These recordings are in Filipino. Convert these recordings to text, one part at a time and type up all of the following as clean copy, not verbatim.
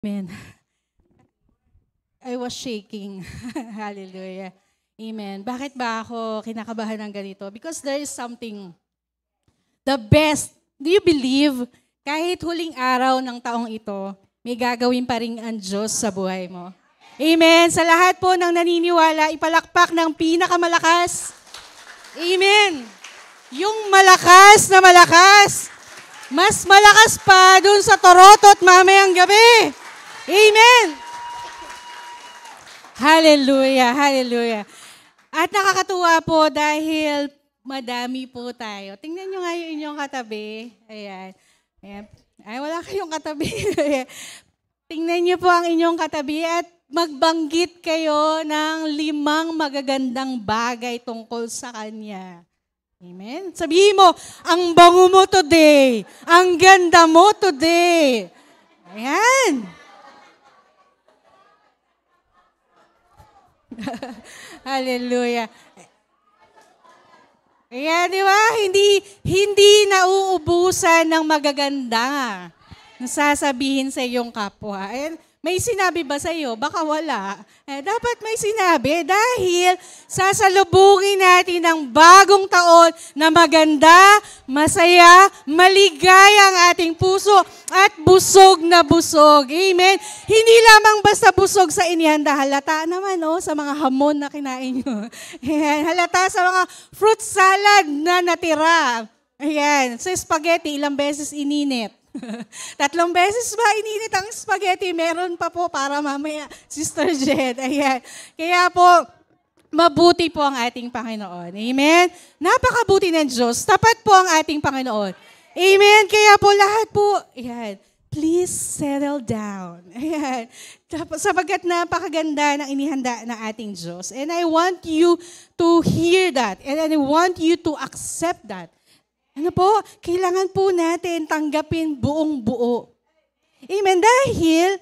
Amen. I was shaking. Hallelujah. Amen. Bakit ba ako kinakabahan ng ganito? Because there is something, the best. Do you believe, kahit huling araw ng taong ito, may gagawin pa rin ang Diyos sa buhay mo? Amen. Sa lahat po ng naniniwala, ipalakpak ng pinakamalakas. Amen. Yung malakas na malakas. Mas malakas pa dun sa Torotot mamayang gabi. Amen. Hallelujah, hallelujah. At nakakatuwa po dahil madami po tayo. Tingnan nyo nga yung inyong katabi. Ayan. Ayan. Ay, wala kayong katabi. Tingnan nyo po ang inyong katabi at magbanggit kayo ng 5 magagandang bagay tungkol sa Kanya. Amen? Sabihin mo, ang bango mo today. Ang ganda mo today. Ayan. Hallelujah. Ayan, di ba? Hindi nauubusan ng magaganda na sasabihin sa iyong kapwa. And may sinabi ba sa iyo? Baka wala. Dapat may sinabi dahil sasalubungin natin ang bagong taon na maganda, masaya, maligaya ang ating puso at busog na busog. Amen? Hindi lamang basta busog sa inihanda. Halata naman sa mga hamon na kinain nyo. Ayan, halata sa mga fruit salad na natira. Ayan, sa spaghetti, ilang beses ininit. 3 beses ba ininit ang spaghetti? Meron pa po para mamaya, Sister Jed. Ayan. Kaya po, mabuti po ang ating Panginoon. Amen? Napakabuti ng Diyos. Tapat po ang ating Panginoon. Amen? Kaya po lahat po, ayan, please settle down. Ayan. Sapagkat napakaganda ng inihanda ng ating Diyos. And I want you to hear that. And I want you to accept that. Ano po? Kailangan po natin tanggapin buong buo. Amen? Dahil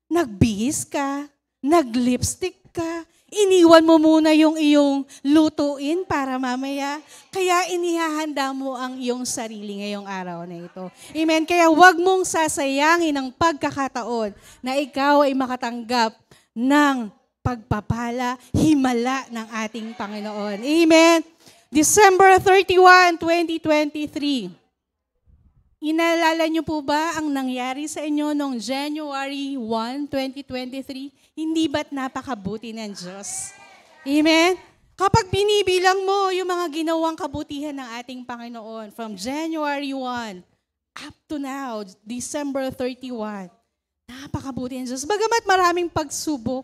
nagbihis ka, naglipstick ka, iniwan mo muna yung iyong lutuin para mamaya, kaya inihahanda mo ang iyong sarili ngayong araw na ito. Amen? Kaya huwag mong sasayangin ang pagkakataon na ikaw ay makatanggap ng pagpapala, himala ng ating Panginoon. Amen? December 31, 2023. Inaalala niyo po ba ang nangyari sa inyo noong January 1, 2023? Hindi ba't napakabuti ng Diyos? Amen? Kapag binibilang mo yung mga ginawang kabutihan ng ating Panginoon from January 1 up to now, December 31, napakabuti ng Diyos. Bagamat maraming pagsubok,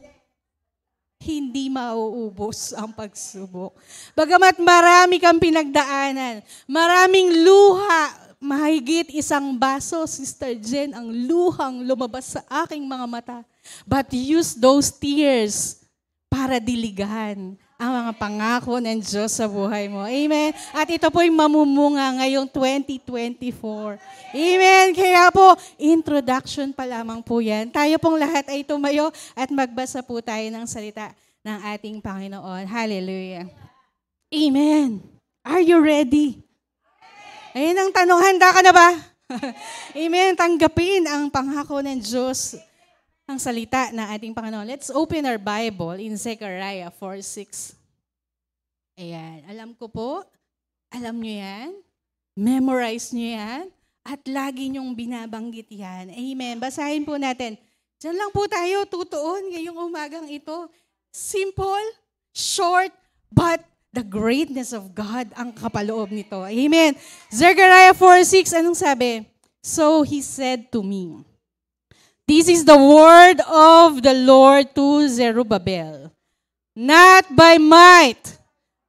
hindi mauubos ang pagsubok. Bagamat marami kang pinagdaanan, maraming luha, mahigit 1 baso, Sister Jen, ang luhang lumabas sa aking mga mata. But use those tears para diligan ang mga pangako ng Diyos sa buhay mo. Amen? At ito po'y mamumunga ngayong 2024. Amen? Kaya po, introduction pa lamang po yan. Tayo pong lahat ay tumayo at magbasa po tayo ng salita ng ating Panginoon. Hallelujah. Amen. Are you ready? Ayun ang tanong, handa ka na ba? Amen. Tanggapin ang pangako ng Diyos, ang salita ng ating Panginoon. Let's open our Bible in Zechariah 4:6. Ayan. Alam ko po, alam nyo yan, memorize nyo yan, at lagi nyong binabanggit yan. Amen. Basahin po natin. Diyan lang po tayo tutuon ngayong umagang ito. Simple, short, but the greatness of God ang kapaloob nito. Amen. Zechariah 4:6, anong sabi? So he said to me, this is the word of the Lord to Zerubbabel. Not by might,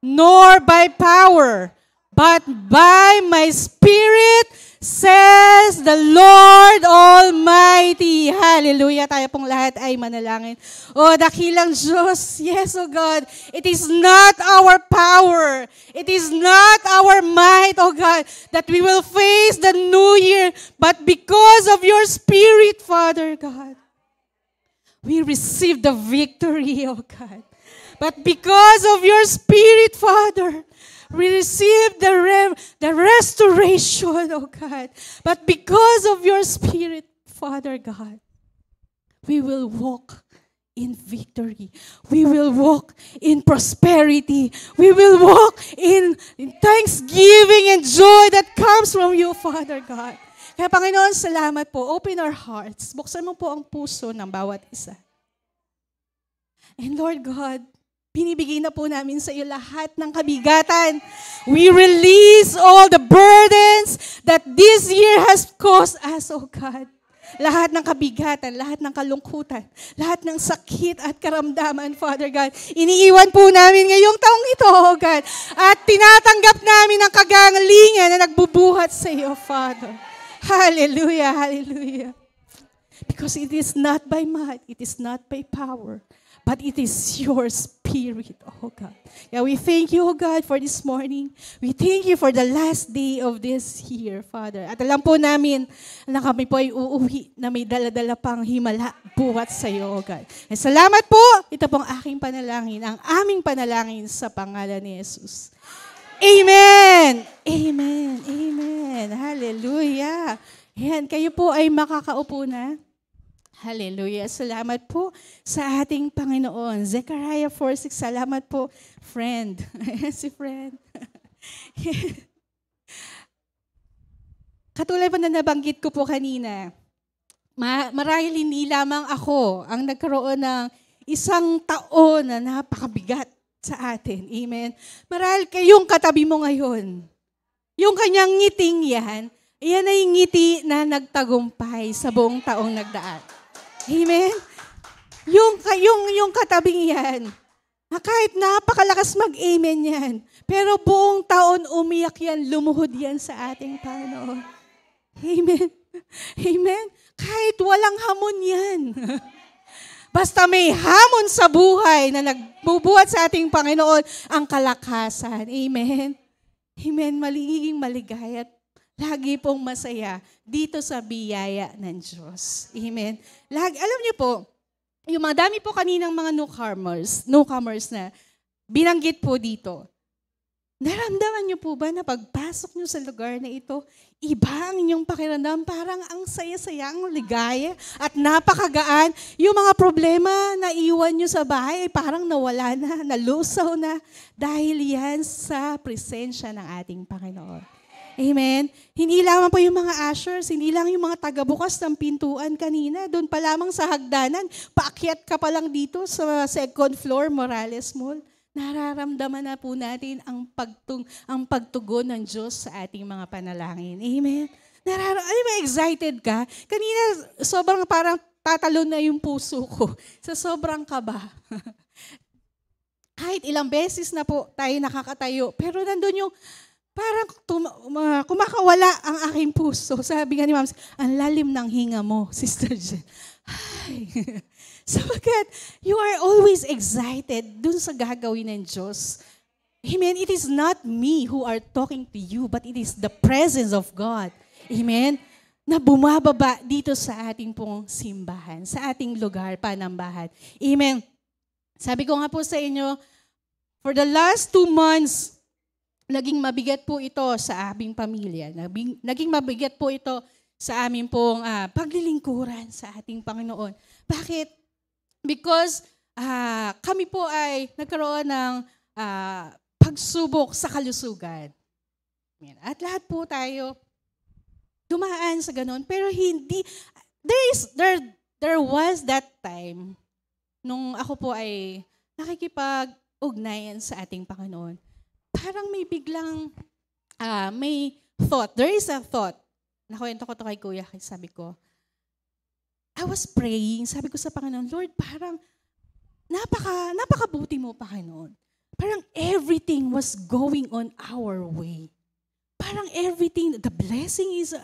nor by power, but by my spirit, says the Lord Almighty. Hallelujah. Tayo pong lahat ay manalangin. O dakilang Diyos, yes, O God, it is not our power, it is not our might, O God, that we will face the new year, but because of your Spirit, Father God, we receive the victory, O God. But because of your Spirit, Father, we receive the restoration, oh God. But because of your Spirit, Father God, we will walk in victory. We will walk in prosperity. We will walk in thanksgiving and joy that comes from you, Father God. Kaya Panginoon, salamat po. Open our hearts. Buksan mo po ang puso ng bawat isa. And Lord God, binibigay na po namin sa iyo lahat ng kabigatan. We release all the burdens that this year has caused us, oh God. Lahat ng kabigatan, lahat ng kalungkutan, lahat ng sakit at karamdaman, Father God. Iniiwan po namin ngayong taong ito, oh God. At tinatanggap namin ang kagalingan na nagbubuhat sa iyo, Father. Hallelujah, hallelujah. Because it is not by might, it is not by power, but it is your Spirit, oh God. Yeah, we thank you, oh God, for this morning. We thank you for the last day of this year, Father. At alam po namin na kami po ay uuwi na may dala-dala pang himala buhat sa iyo, oh God. And salamat po. Ito pong aking panalangin, ang aming panalangin sa pangalan ni Jesus. Amen! Amen! Amen! Hallelujah! Yan, kayo po ay makakaupo na. Hallelujah. Salamat po sa ating Panginoon. Zechariah 4:6. Salamat po, friend. Si friend. Katulad po na nabanggit ko po kanina, marahil hindi lamang ako ang nagkaroon ng isang taon na napakabigat sa atin. Amen. Marahil kayong katabi mo ngayon, yung kanyang ngiting yan ay ngiti na nagtagumpay sa buong taong nagdaan. Amen? Yung katabing yan, kahit napakalakas mag-amen yan, pero buong taon umiyak yan, lumuhod yan sa ating Panginoon. Amen? Amen? Kahit walang hamon yan. Basta may hamon sa buhay na nagbubuhat sa ating Panginoon ang kalakasan. Amen? Amen? Maliging maligaya at lagi pong masaya dito sa biyaya ng Diyos. Amen? Alam niyo po, yung mga dami po kaninang mga newcomers na binanggit po dito, naramdaman niyo po ba na pagpasok niyo sa lugar na ito, iba ang inyong pakiramdam, parang ang saya-saya, ang ligaya, at napakagaan. Yung mga problema na iwan niyo sa bahay ay parang nawala na, nalusaw na, dahil yan sa presensya ng ating Panginoon. Amen? Hindi lamang po yung mga ushers, hindi lang yung mga tagabukas ng pintuan kanina, doon pa lamang sa hagdanan, paakyat ka pa lang dito sa second floor, Morales Mall. Nararamdaman na po natin ang pagtugon ng Diyos sa ating mga panalangin. Amen? Excited ka? Kanina, sobrang parang tatalon na yung puso ko sa sobrang kaba. Kahit ilang beses na po tayo nakakatayo, pero nandun yung parang kumakawala ang aking puso. Sabi nga ni Ma'am, ang lalim ng hinga mo, Sister Jen. Ay. Sapagkat you are always excited dun sa gagawin ng Diyos. Amen? It is not me who are talking to you, but it is the presence of God. Amen? Na bumababa dito sa ating pong simbahan, sa ating lugar, panambahan. Amen? Sabi ko nga po sa inyo, for the last 2 months, naging mabigat po ito sa aming pamilya. Naging mabigat po ito sa aming pong paglilingkuran sa ating Panginoon. Bakit? Because kami po ay nagkaroon ng pagsubok sa kalusugan. At lahat po tayo dumaan sa ganun. Pero hindi, there was that time nung ako po ay nakikipag-ugnayan sa ating Panginoon. Parang may biglang, may thought. There is a thought. Nakuwento ko to kay Kuya, sabi ko, I was praying, sabi ko sa Panginoon, Lord, parang napakabuti mo, Panginoon. Parang everything was going on our way. Parang everything, the blessing is,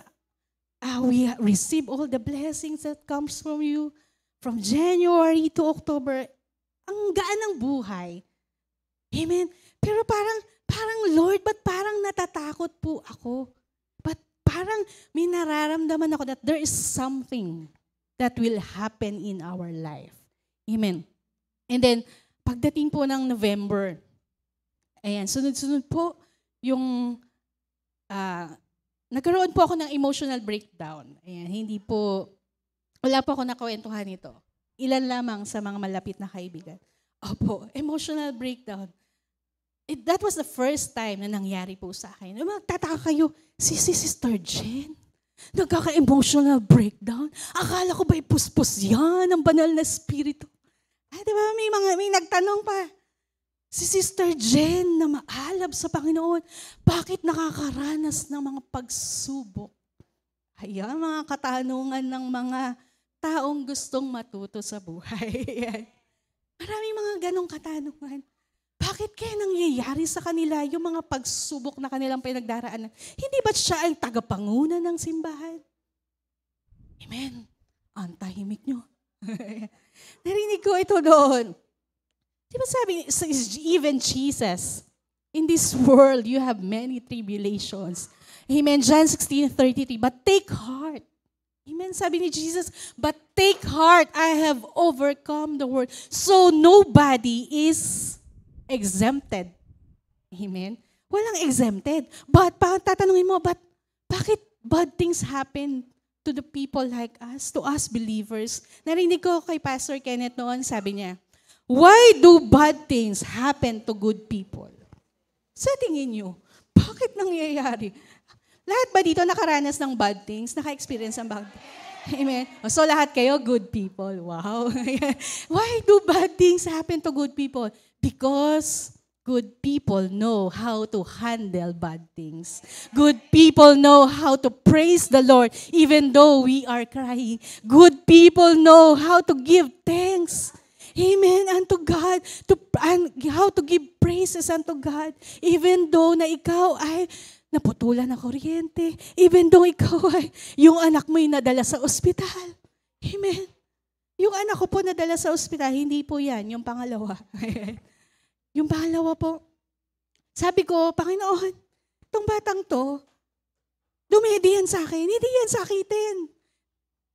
we receive all the blessings that comes from you. From January to October, ang gaan ng buhay. Amen? Pero parang Lord, ba't parang natatakot po ako? But parang may nararamdaman ako that there is something that will happen in our life. Amen. And then, pagdating po ng November, ayan, sunod-sunod po yung, nagkaroon po ako ng emotional breakdown. Ayan, wala po ako nakwentuhan nito. ilan lamang sa mga malapit na kaibigan. Opo, emotional breakdown. That was the first time na nangyari po sa akin. Magtataka kayo, si Sister Jen, nagkaka-emotional breakdown. Akala ko ba'y puspos yan, ang banal na spirito. Diba, may nagtanong pa. Si Sister Jen na maalab sa Panginoon, bakit nakakaranas ng mga pagsubok? Ayan, mga katanungan ng mga taong gustong matuto sa buhay. Maraming mga ganong katanungan. Bakit kaya nangyayari sa kanila yung mga pagsubok na kanilang pinagdaraanan? Hindi ba siya ang tagapanguna ng simbahan? Amen. Ang tahimik nyo. Narinig ko ito doon. Di ba sabi, even Jesus, in this world you have many tribulations. Amen. John 16:33, but take heart. Amen. Sabi ni Jesus, but take heart, I have overcome the world. So nobody is exempted. Amen? Walang exempted. But tatanungin mo, bakit bad things happen to the people like us, to us believers? Narinig ko kay Pastor Kenneth noon, sabi niya, why do bad things happen to good people? Sa tingin niyo, bakit nangyayari? Lahat ba dito nakaranas ng bad things? Naka-experience ng bad things? Amen. So lahat kayo, good people. Wow. Why do bad things happen to good people? Because good people know how to handle bad things. Good people know how to praise the Lord even though we are crying. Good people know how to give thanks. Amen. Unto God. And how to give praises unto God. Even though na ikaw ay naputulan ng kuryente. Even though ikaw ay yung anak mo ay nadala sa ospital. Amen. Yung anak ko po nadala sa ospital, hindi po yan. Yung pangalawa. Yung pangalawa po, sabi ko, Panginoon, itong batang to, dumedi yan sa akin, hindi yan sakitin.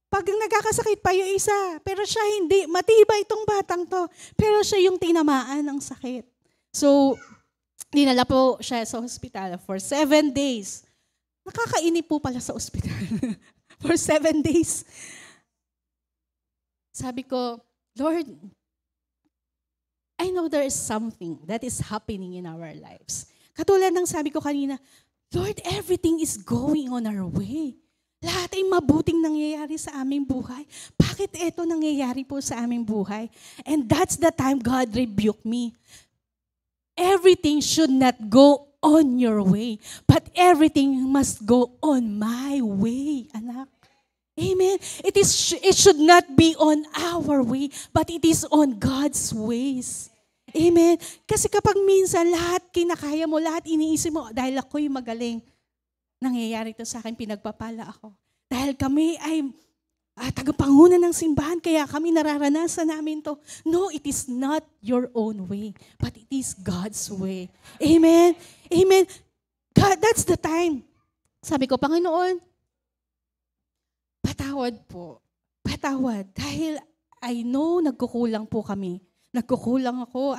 Pag nagkakasakit pa yung isa, pero siya hindi, matibay itong batang to, pero siya yung tinamaan ng sakit. So, dinala po siya sa hospital for 7 days. Nakakainip po pala sa hospital. For 7 days. Sabi ko, Lord, I know there is something that is happening in our lives. Katulad ng sabi ko kanina, Lord, everything is going on our way. Lahat ay mabuting nangyayari sa aming buhay. Bakit ito nangyayari po sa aming buhay? And that's the time God rebuked me. Everything should not go on your way, but everything must go on my way, anak. Amen. It should not be on our way, but it is on God's ways. Amen. Kasi kapag minsan lahat kinakaya mo, lahat iniisip mo, dahil ako'y magaling, nangyayari ito sa akin, pinagpapala ako. Dahil kami ay tagapanguna ng simbahan, kaya kami nararanasan namin to. No, it is not your own way, but it is God's way. Amen. Amen. God, that's the time. Sabi ko, Panginoon, patawad po. Patawad. Dahil I know nagkukulang po kami. Nagkukulang ako.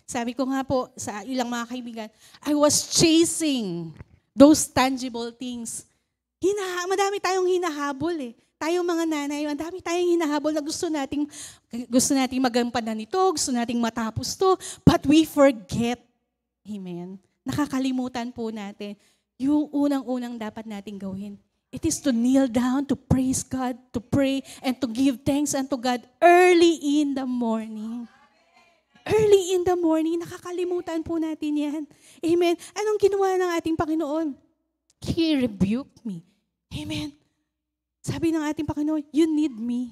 Sabi ko nga po sa ilang mga kaibigan, I was chasing those tangible things. Madami tayong hinahabol eh. Tayong mga nanay, madami tayong hinahabol na gusto nating magampanan nito, gusto nating matapos to, but we forget. Amen. Nakakalimutan po natin yung unang-unang dapat nating gawin. It is to kneel down, to praise God, to pray, and to give thanks unto God early in the morning. Early in the morning, nakakalimutan po natin yan. Amen. Anong ginawa ng ating Panginoon? He rebuked me. Amen. Sabi ng ating Panginoon, you need me.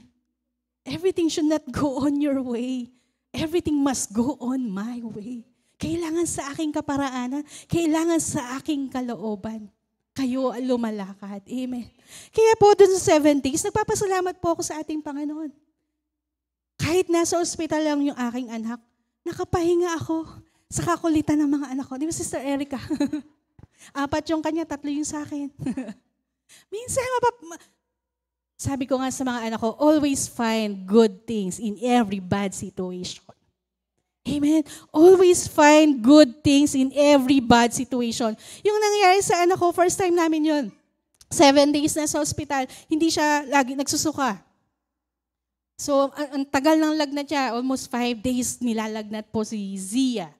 Everything should not go on your way. Everything must go on my way. Kailangan sa aking kaparaanan, kailangan sa aking kalooban. Kayo lumalakad. Amen. Kaya po dun sa 7 days, nagpapasalamat po ako sa ating Panginoon. Kahit nasa ospital lang yung aking anak, nakapahinga ako sa kakulitan ng mga anak ko. Di ba, Sister Erica? 4 yung kanya, 3 yung sa akin. Minsan, sabi ko nga sa mga anak ko, always find good things in every bad situation. Amen. Always find good things in every bad situation. Yung nangyayari sa anak ko, first time namin yun. 7 days na sa hospital, hindi siya lagi nagsusuka. So, ang tagal ng lagnat niya, almost 5 days nilalagnat po si Zia,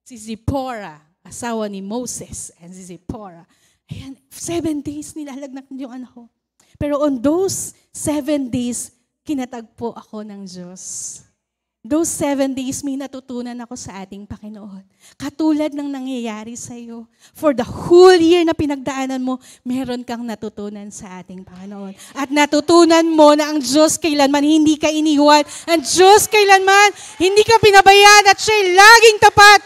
si Zipporah, asawa ni Moses, and si Zipporah. Ayan, 7 days nilalagnat yung anak ko. Pero on those 7 days, kinatagpo ako ng Diyos. Those 7 days, may natutunan ako sa ating Panginoon. Katulad ng nangyayari sa iyo. For the whole year na pinagdaanan mo, meron kang natutunan sa ating Panginoon. At natutunan mo na ang Diyos kailanman hindi ka iniwan. Ang Diyos kailanman hindi ka pinabayaan at siya'y laging tapat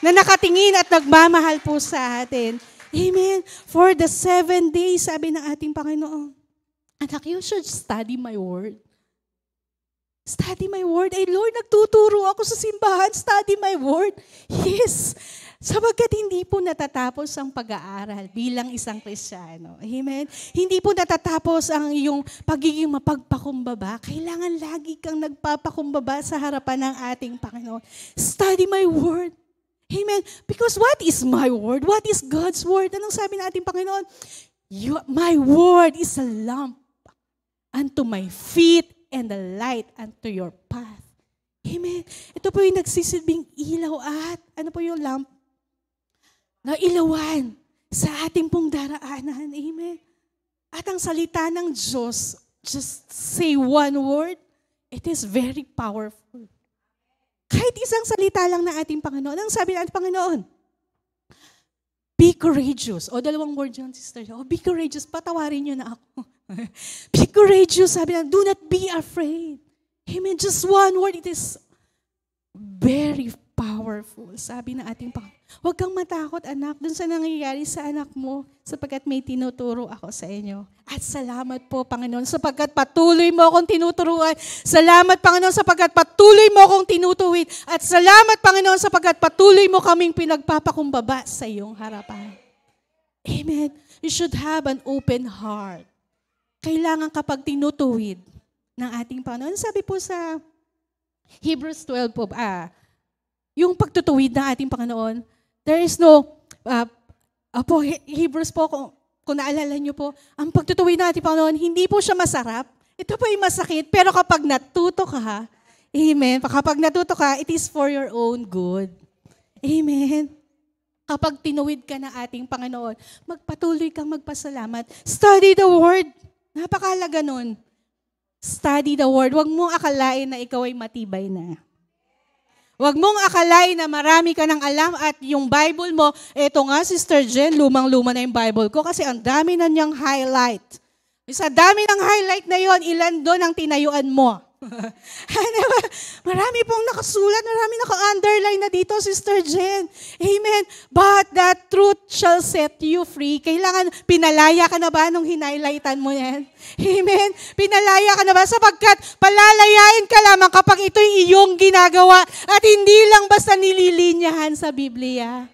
na nakatingin at nagmamahal po sa atin. Amen. For the 7 days, sabi ng ating Panginoon, anak, you should study my word. Study my word. Ay Lord, nagtuturo ako sa simbahan. Study my word. Yes. Sapagkat hindi po natatapos ang pag-aaral bilang isang Kristiyano. Amen? Hindi po natatapos ang iyong pagiging mapagpakumbaba. Kailangan lagi kang nagpapakumbaba sa harapan ng ating Panginoon. Study my word. Amen? Because what is my word? What is God's word? Anong sabi ng ating Panginoon? My word is a lamp unto my feet and the light unto your path. Amen. Ito po yung nagsisilbing ilaw at, ano po yung lamp? Na ilawan sa ating pong daraanan. Amen. At ang salita ng Diyos, just say one word, it is very powerful. Kahit isang salita lang na ating Panginoon. Ang sabi ng ating Panginoon? Be courageous. O, 2 word yun, sister. O, be courageous. Patawarin niyo na ako. Be courageous, sabi na, do not be afraid. Amen. Just one word, it is very powerful. Sabi na ating Panginoon, huwag kang matakot, anak, dun sa nangyayari sa anak mo, sapagkat may tinuturo ako sa inyo. At salamat po, Panginoon, sapagkat patuloy mo akong tinuturuan. Salamat, Panginoon, sapagkat patuloy mo akong tinutuwid. At salamat, Panginoon, sapagkat patuloy mo kaming pinagpapakumbaba sa iyong harapan. Amen. You should have an open heart. Kailangan kapag tinutuwid ng ating Panginoon. Sabi po sa Hebrews 12 po, yung pagtutuwid ng ating Panginoon, there is no, Hebrews po, kung naalala nyo po, ang pagtutuwid ng ating Panginoon, hindi po siya masarap. Ito po ay masakit, pero kapag natuto ka, amen, kapag natuto ka, it is for your own good. Amen. Kapag tinuwid ka ng ating Panginoon, magpatuloy kang magpasalamat. Study the Word. Napakahalaga nun. Study the Word. Huwag mong akalain na ikaw ay matibay na. Huwag mong akalain na marami ka ng alam at yung Bible mo, eto nga, Sister Jen, lumang-luma na yung Bible ko kasi ang dami na niyang highlight. Sa dami ng highlight na yon, ilan doon ang tinayuan mo? Marami pong nakasulat, marami naka-underline na dito, Sister Jen. Amen. But that truth shall set you free. Kailangan, pinalaya ka na ba nung hinighlightan mo yan? Amen. Pinalaya ka na ba? Sapagkat palalayain ka lamang kapag ito'y iyong ginagawa at hindi lang basta nililinyahan sa Biblia.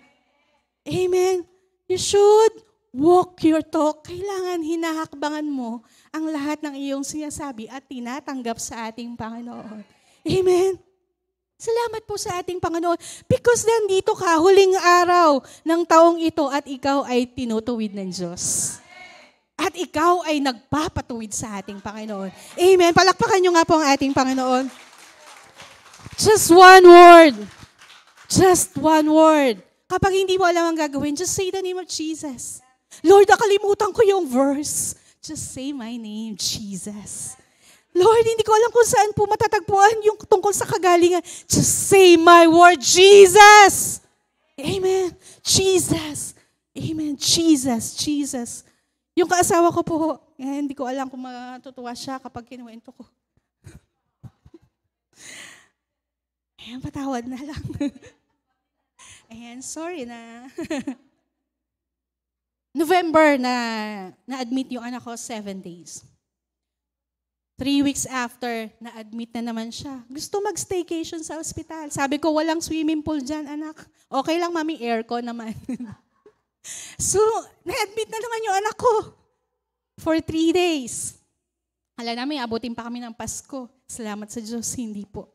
Amen. You should walk your talk. Kailangan hinahakbangan mo ang lahat ng iyong sinasabi at tinatanggap sa ating Panginoon. Amen. Salamat po sa ating Panginoon because nandito ka huling araw ng taong ito at ikaw ay tinutuwid ng Diyos. At ikaw ay nagpapatuwid sa ating Panginoon. Amen. Palakpakan niyo nga po ang ating Panginoon. Just one word. Just one word. Kapag hindi mo alam ang gagawin, just say the name of Jesus. Lord, nakalimutan ko yung verse. Just say my name, Jesus. Lord, hindi ko alam kung saan po matatagpuan yung tungkol sa kagalingan. Just say my word, Jesus. Amen. Jesus. Amen. Jesus. Jesus. Yung kaasawa ko po, hindi ko alam kung matutuwa siya kapag kinuwento ko. Ayan, patawad na lang. Ayan, sorry na. November na-admit yung anak ko, 7 days. 3 weeks after, na-admit na naman siya. Gusto mag-staycation sa ospital. Sabi ko, walang swimming pool dyan, anak. Okay lang, mami, aircon naman. So, na-admit na naman yung anak ko for 3 days. Alam namin, abutin pa kami ng Pasko. Salamat sa Diyos, hindi po.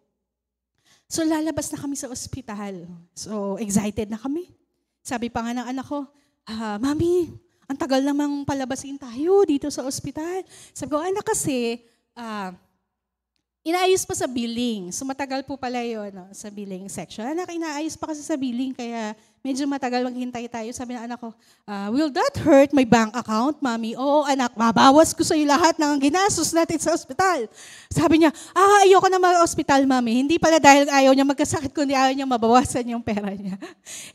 So, lalabas na kami sa ospital. So, excited na kami. Sabi pa nga ng anak ko, Mami, ang tagal namang palabasin tayo dito sa ospital. Sabi ko, anak kasi, Inaayos pa sa billing. So matagal po pala yun sa billing section. Anak, inaayos pa kasi sa billing, kaya medyo matagal maghintay tayo. Sabi ng anak ko, will that hurt my bank account, Mami? Oo, anak, mabawas ko sa iyo lahat ng ginastos natin sa ospital. Sabi niya, ayoko na mag-ospital, Mami. Hindi pala dahil ayaw niya magkasakit, kundi ayaw niya mabawasan yung pera niya.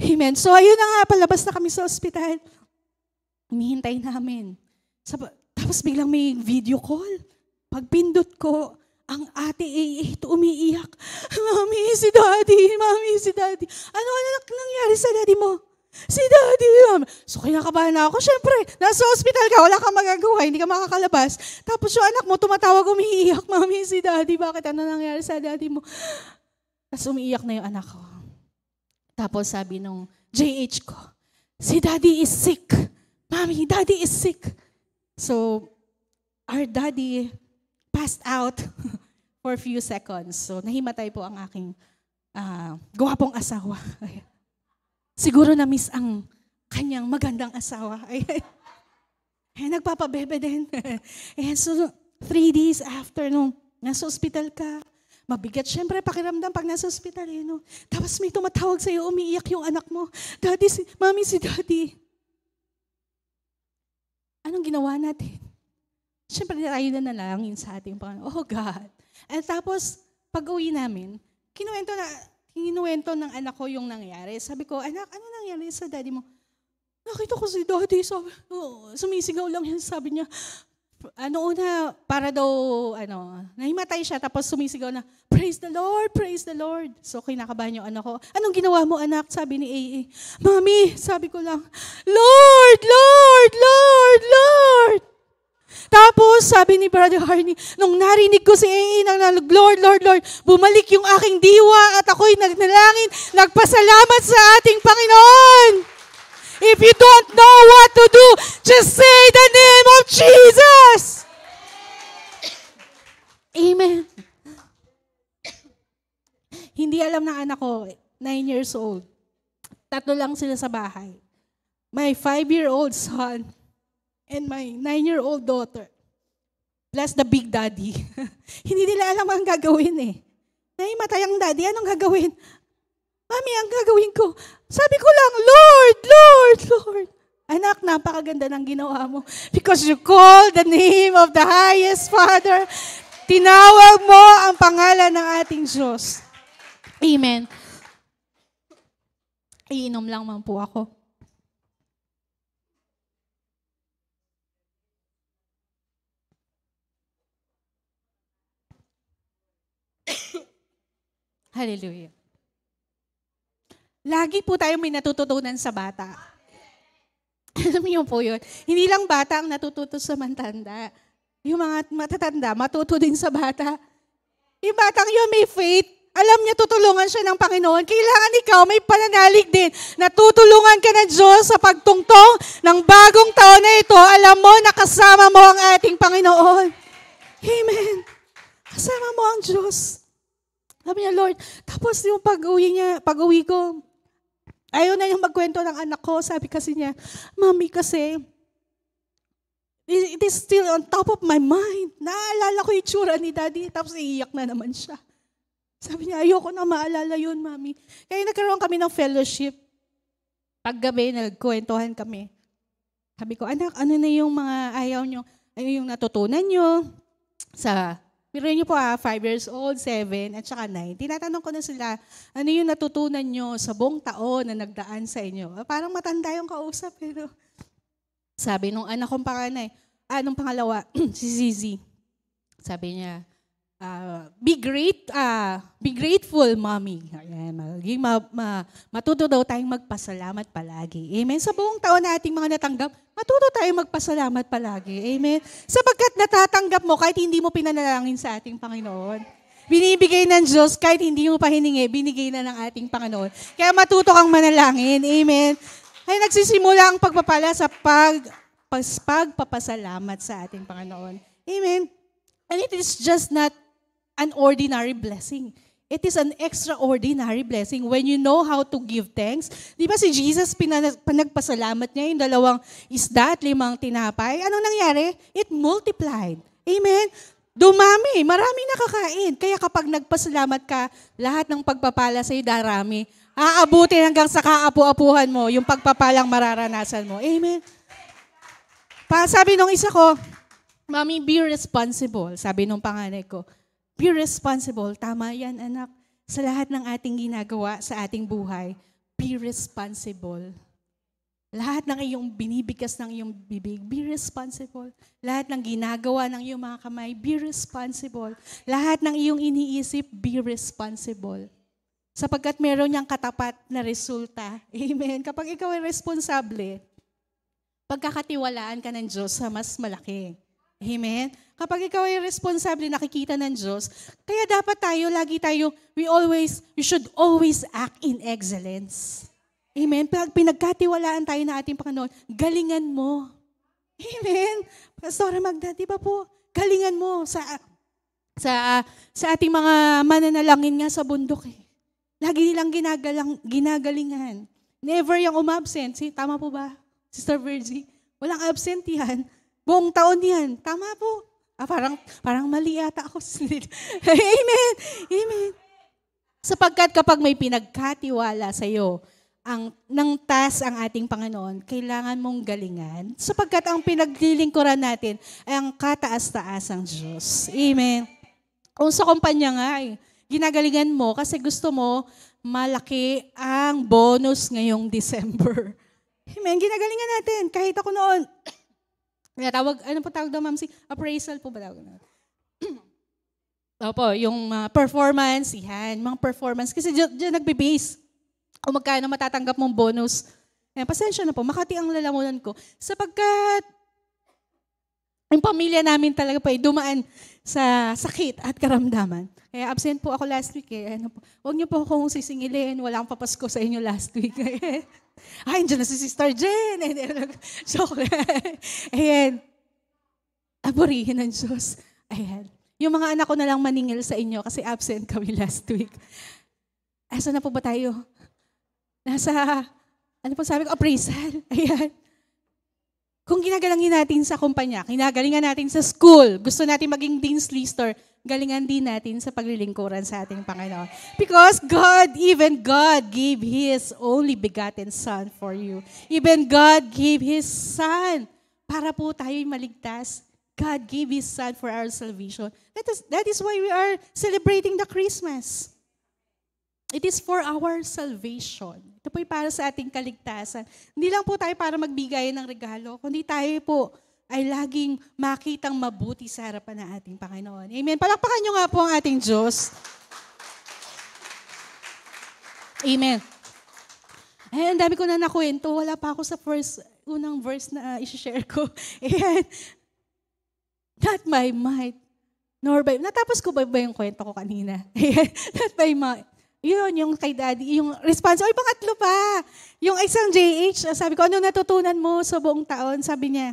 Amen. So ayun na nga, palabas na kami sa ospital. Hinihintay namin. Tapos biglang may video call. Pagpindot ko, ang ate ito umiiyak. Mami, si Daddy. Ano nangyari sa daddy mo? Si Daddy. So kinakabahan na ako. Siyempre, nasa hospital ka, wala kang magagawa, hindi ka makakalabas. Tapos yung anak mo, tumatawag, umiiyak. Mami, si Daddy, bakit ano nangyari sa daddy mo? Tapos umiiyak na yung anak ko. Tapos sabi nung JH ko, si Daddy is sick. Mami, Daddy is sick. So, our daddy passed out for a few seconds. So, nahimatay po ang aking gwapong asawa. Siguro na-miss ang kanyang magandang asawa. Nagpapabebe din. So, 3 days after, nasa hospital ka, mabigat syempre pakiramdam pag nasa hospital. Tapos may tumatawag sa'yo, umiiyak yung anak mo. Mami, si Daddy. Anong ginawa natin? Siyempre, tayo na nalangin sa ating Panginoon. Oh God. At tapos, pag-uwi namin, kinuwento ng anak ko yung nangyari. Sabi ko, anak, ano nangyari sa daddy mo? Nakita ko si Daddy. Sumisigaw lang yan. Sabi niya, nahimatay siya, tapos sumisigaw na, praise the Lord. So, kinakabahan yung anak ko. Anong ginawa mo, anak? Sabi ni AA. Mami, sabi ko lang, Lord! Tapos, sabi ni Brother Harney, nung narinig ko si AA ng Lord, bumalik yung aking diwa at ako'y nagnalangin, nagpasalamat sa ating Panginoon. If you don't know what to do, just say the name of Jesus. Amen. Hindi alam ng anak ko, 9 years old. 3 lang sila sa bahay. My 5-year-old son and my 9-year-old daughter. Plus the big daddy. Hindi nila alam ang gagawin eh. Nahimatay ang daddy, anong gagawin? Mami, ang gagawin ko. Sabi ko lang, Lord. Anak, napakaganda ng ginawa mo. Because you call the name of the highest Father. Tinawag mo ang pangalan ng ating Diyos. Amen. Iinom lang man po ako. Hallelujah. Lagi po tayo may natututunan sa bata. Alam niyo po yun. Hindi lang bata ang natututo sa matanda. Yung mga matatanda, matuto din sa bata. Yung batang yun may faith. Alam niya tutulungan siya ng Panginoon. Kailangan ikaw may pananalig din. Natutulungan ka ng Diyos sa pagtungtong ng bagong taon na ito. Alam mo, nakasama mo ang ating Panginoon. Amen. Kasama mo ang Diyos. Sabi niya, Lord. Tapos yung pag-uwi ko, ayaw na niyang magkwento ng anak ko. Sabi kasi niya, Mami, kasi it is still on top of my mind. Naalala ko yung tsura ni Daddy. Tapos iiyak na naman siya. Sabi niya, ayoko na maalala yun, Mami. Kaya nagkaroon kami ng fellowship. Paggabi, nagkwentuhan kami. Sabi ko, anak, ano na yung mga ayaw nyo? Ano yung natutunan nyo? Pero nyo po 5 years old, 7, at saka 9. Tinatanong ko na sila, ano yung natutunan nyo sa buong taon na nagdaan sa inyo? Parang matanda yung kausap. Pero sabi nung anak kong panganay, nung pangalawa, si Zizi, sabi niya, be grateful, Mommy. Ayan, matuto daw tayong magpasalamat palagi. Amen. Sa buong taon na ating mga natanggap, matuto tayong magpasalamat palagi. Amen. Sapagkat natatanggap mo kahit hindi mo pinanalangin sa ating Panginoon. Binibigay ng Diyos kahit hindi mo pa hiningi, binigay na ng ating Panginoon. Kaya matuto kang manalangin. Amen. Ay nagsisimula ang pagpapala sa pagpapasalamat sa ating Panginoon. Amen. And it is just not an ordinary blessing. It is an extraordinary blessing when you know how to give thanks. Di ba si Jesus pinagpasalamat niya yung 2 isda at 5 tinapay? Anong nangyari? It multiplied. Amen? Dumami, maraming nakakain. Kaya kapag nagpasalamat ka, lahat ng pagpapala sa'yo darami. Aabutin hanggang sa kaapu-apuhan mo, yung pagpapalang mararanasan mo. Amen. Sabi nung isa ko, Mommy, be responsible. Sabi nung panganay ko, be responsible. Tama yan, anak. Sa lahat ng ating ginagawa sa ating buhay, be responsible. Lahat ng iyong binibigkas ng iyong bibig, be responsible. Lahat ng ginagawa ng iyong mga kamay, be responsible. Lahat ng iyong iniisip, be responsible. Sapagkat meron niyang katapat na resulta. Amen. Kapag ikaw ay responsable, pagkakatiwalaan ka ng Diyos sa mas malaki. Amen. Kapag ikaw ay responsable, nakikita ng Diyos, kaya dapat we should always act in excellence. Amen. Pag pinagkatiwalaan tayo na ating Panginoon, galingan mo. Amen. Pastora Magda, di ba po? Galingan mo sa ating mga mananalangin nga sa bundok. Lagi nilang ginagalingan. Never yung umabsent. Tama po ba, Sister Virgie? Walang absent yan. Buong taon yan. Tama po. Parang mali yata ako. Amen. Amen. Sapagkat kapag may pinagkatiwala sa iyo, ng task ang ating Panginoon, kailangan mong galingan sapagkat ang pinaglilingkuran natin ay ang kataas-taasang Diyos. Amen. Kung sa kumpanya nga, ginagalingan mo kasi gusto mo malaki ang bonus ngayong December. Amen. Ginagalingan natin. Kahit ako noon, ano po tawag daw, Ma'am? Appraisal po ba tawag na? Opo, yung performance, yan, mga performance. Kasi dyan nagbe-base kung magkano matatanggap mong bonus. Ayan, pasensya na po, Makati ang lalamunan ko. Sapagkat yung pamilya namin talaga po ay dumaan sa sakit at karamdaman. Kaya absent po ako last week. Huwag niyo po akong sisingilin. Wala akong papasko sa inyo last week. Ay, andyan na si Sister Jen. Joke lang. Ayan. Aburihin ng Diyos. Ayan. Yung mga anak ko na lang maningil sa inyo kasi absent kami last week. Asa na po ba tayo? Sabi ko, appraisal. Ayan. Kung ginagalangin natin sa kumpanya, ginagalingan natin sa school, gusto natin maging dean's lister, galingan din natin sa paglilingkuran sa ating Panginoon. Because even God gave His only begotten Son for you. Even God gave His Son para po tayo'y maligtas. God gave His Son for our salvation. That is why we are celebrating the Christmas. It is for our salvation. Ito po'y para sa ating kaligtasan. Hindi lang po tayo para magbigay ng regalo, kundi tayo po ay laging makitang mabuti sa harapan ng ating Panginoon. Amen. Palakpakan niyo nga po ang ating Diyos. Amen. Ay, ang dami ko na nakwento. Wala pa ako sa unang verse na i-share ko. Ayan. Not by might, nor by... Natapos ko ba yung kwento ko kanina? Ayan. Not by might. Yun, yung kay Daddy, yung response. Oy, pangatlo pa. Yung isang JH, sabi ko, ano natutunan mo sa buong taon? Sabi niya,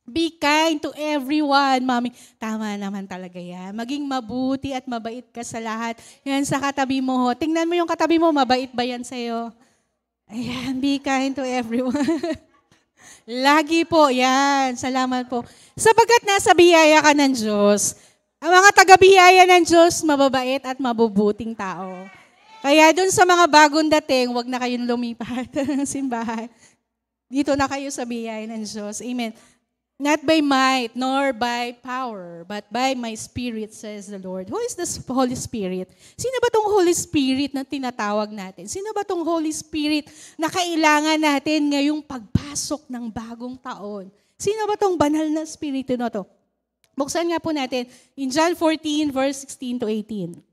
be kind to everyone, Mommy. Tama naman talaga yan. Maging mabuti at mabait ka sa lahat. Yan sa katabi mo. Tingnan mo yung katabi mo, mabait ba yan sa'yo? Ayan, be kind to everyone. Lagi po, yan. Salamat po. Sapagkat nasa biyaya ka ng Diyos, ang mga taga-biyaya ng Diyos, mababait at mabubuting tao. Kaya dun sa mga bagong dating, wag na kayong lumipat ng simbahan. Dito na kayo sa biyaya ng Diyos. Amen. Not by might, nor by power, but by my Spirit, says the Lord. Who is this Holy Spirit? Sino ba tong Holy Spirit na tinatawag natin? Sino ba tong Holy Spirit na kailangan natin ngayong pagpasok ng bagong taon? Sino ba tong banal na Espiritu na to? Buksan nga po natin in John 14, verse 16 to 18.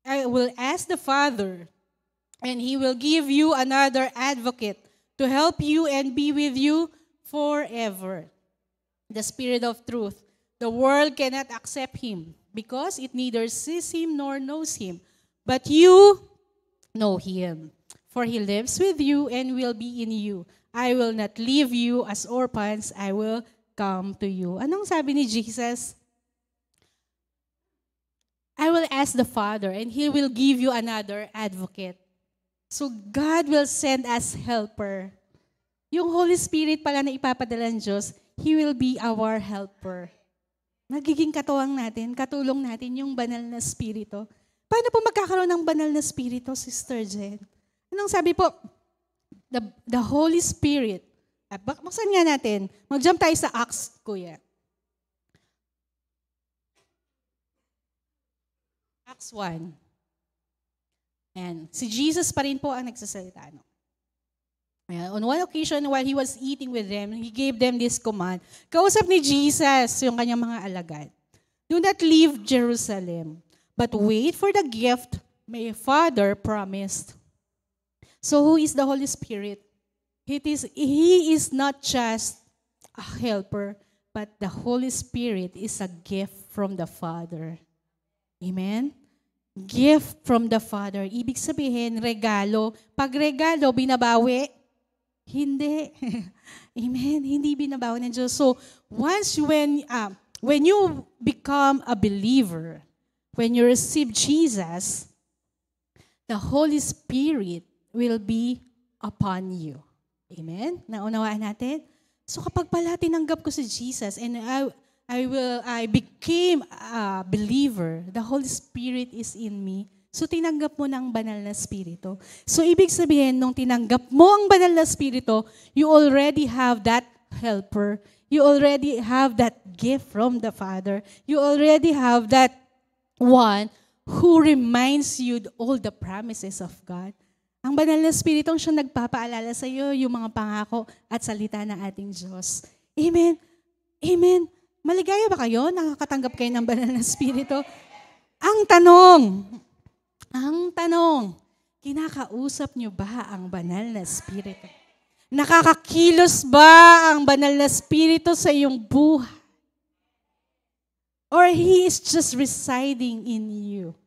I will ask the Father, and He will give you another advocate to help you and be with you forever. The Spirit of truth. The world cannot accept Him because it neither sees Him nor knows Him. But you know Him, for He lives with you and will be in you. I will not leave you as orphans. I will come to you. Anong sabi ni Jesus? I will ask the Father, and He will give you another advocate. So God will send us helper. yung Holy Spirit pala na ipapadala ng Diyos, He will be our helper. Magiging katuwang natin, katulong natin yung banal na Espiritu. Paano po magkakaroon ng banal na Espiritu, Sister Jen? Anong sabi po? The Holy Spirit. Buksan nga natin. Mag-jump tayo sa Acts, Kuya. Acts 1. And si Jesus pa rin po ang nagsasalita. No? On one occasion, while He was eating with them, He gave them this command. Kausap ni Jesus yung kanyang mga alagad. Do not leave Jerusalem, but wait for the gift my Father promised. So who is the Holy Spirit? He is not just a helper, but the Holy Spirit is a gift from the Father. Amen? Gift from the Father. Ibig sabihin, regalo. Pag regalo, binabawi? Hindi. Amen? Hindi binabawi ng Diyos. So, when you become a believer, when you receive Jesus, the Holy Spirit will be upon you. Amen? Naunawaan natin? So, kapag pala tinanggap ko si Jesus and I became a believer, the Holy Spirit is in me. So, tinanggap mo ng banal na Espiritu. So, ibig sabihin, nung tinanggap mo ang banal na Espiritu, you already have that helper. You already have that gift from the Father. You already have that one who reminds you all the promises of God. Ang banal na Espiritu ang siyang nagpapaalala sa iyo yung mga pangako at salita ng ating Diyos. Amen? Amen? Maligaya ba kayo? Nakakatanggap kayo ng banal na Espiritu? Ang tanong, kinakausap niyo ba ang banal na Espiritu? Nakakakilos ba ang banal na Espiritu sa iyong buhay? Or He is just residing in you?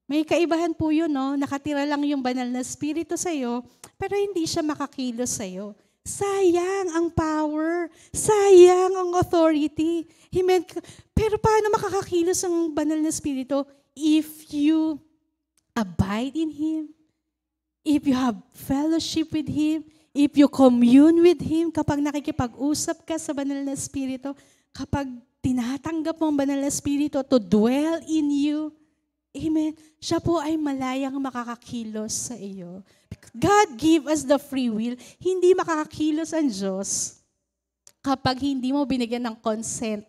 May kaibahan po yun, no? Nakatira lang yung banal na Espiritu sa iyo, pero hindi siya makakilos sa iyo. Sayang ang power. Sayang ang authority. Amen. Pero paano makakakilos ang banal na Espiritu? If you abide in Him, if you have fellowship with Him, if you commune with Him, kapag nakikipag-usap ka sa banal na Espiritu, kapag tinatanggap mo ang banal na Espiritu to dwell in you, amen, siya po ay malayang makakakilos sa iyo. God give us the free will. Hindi makakakilos ang Diyos kapag hindi mo binigyan ng consent.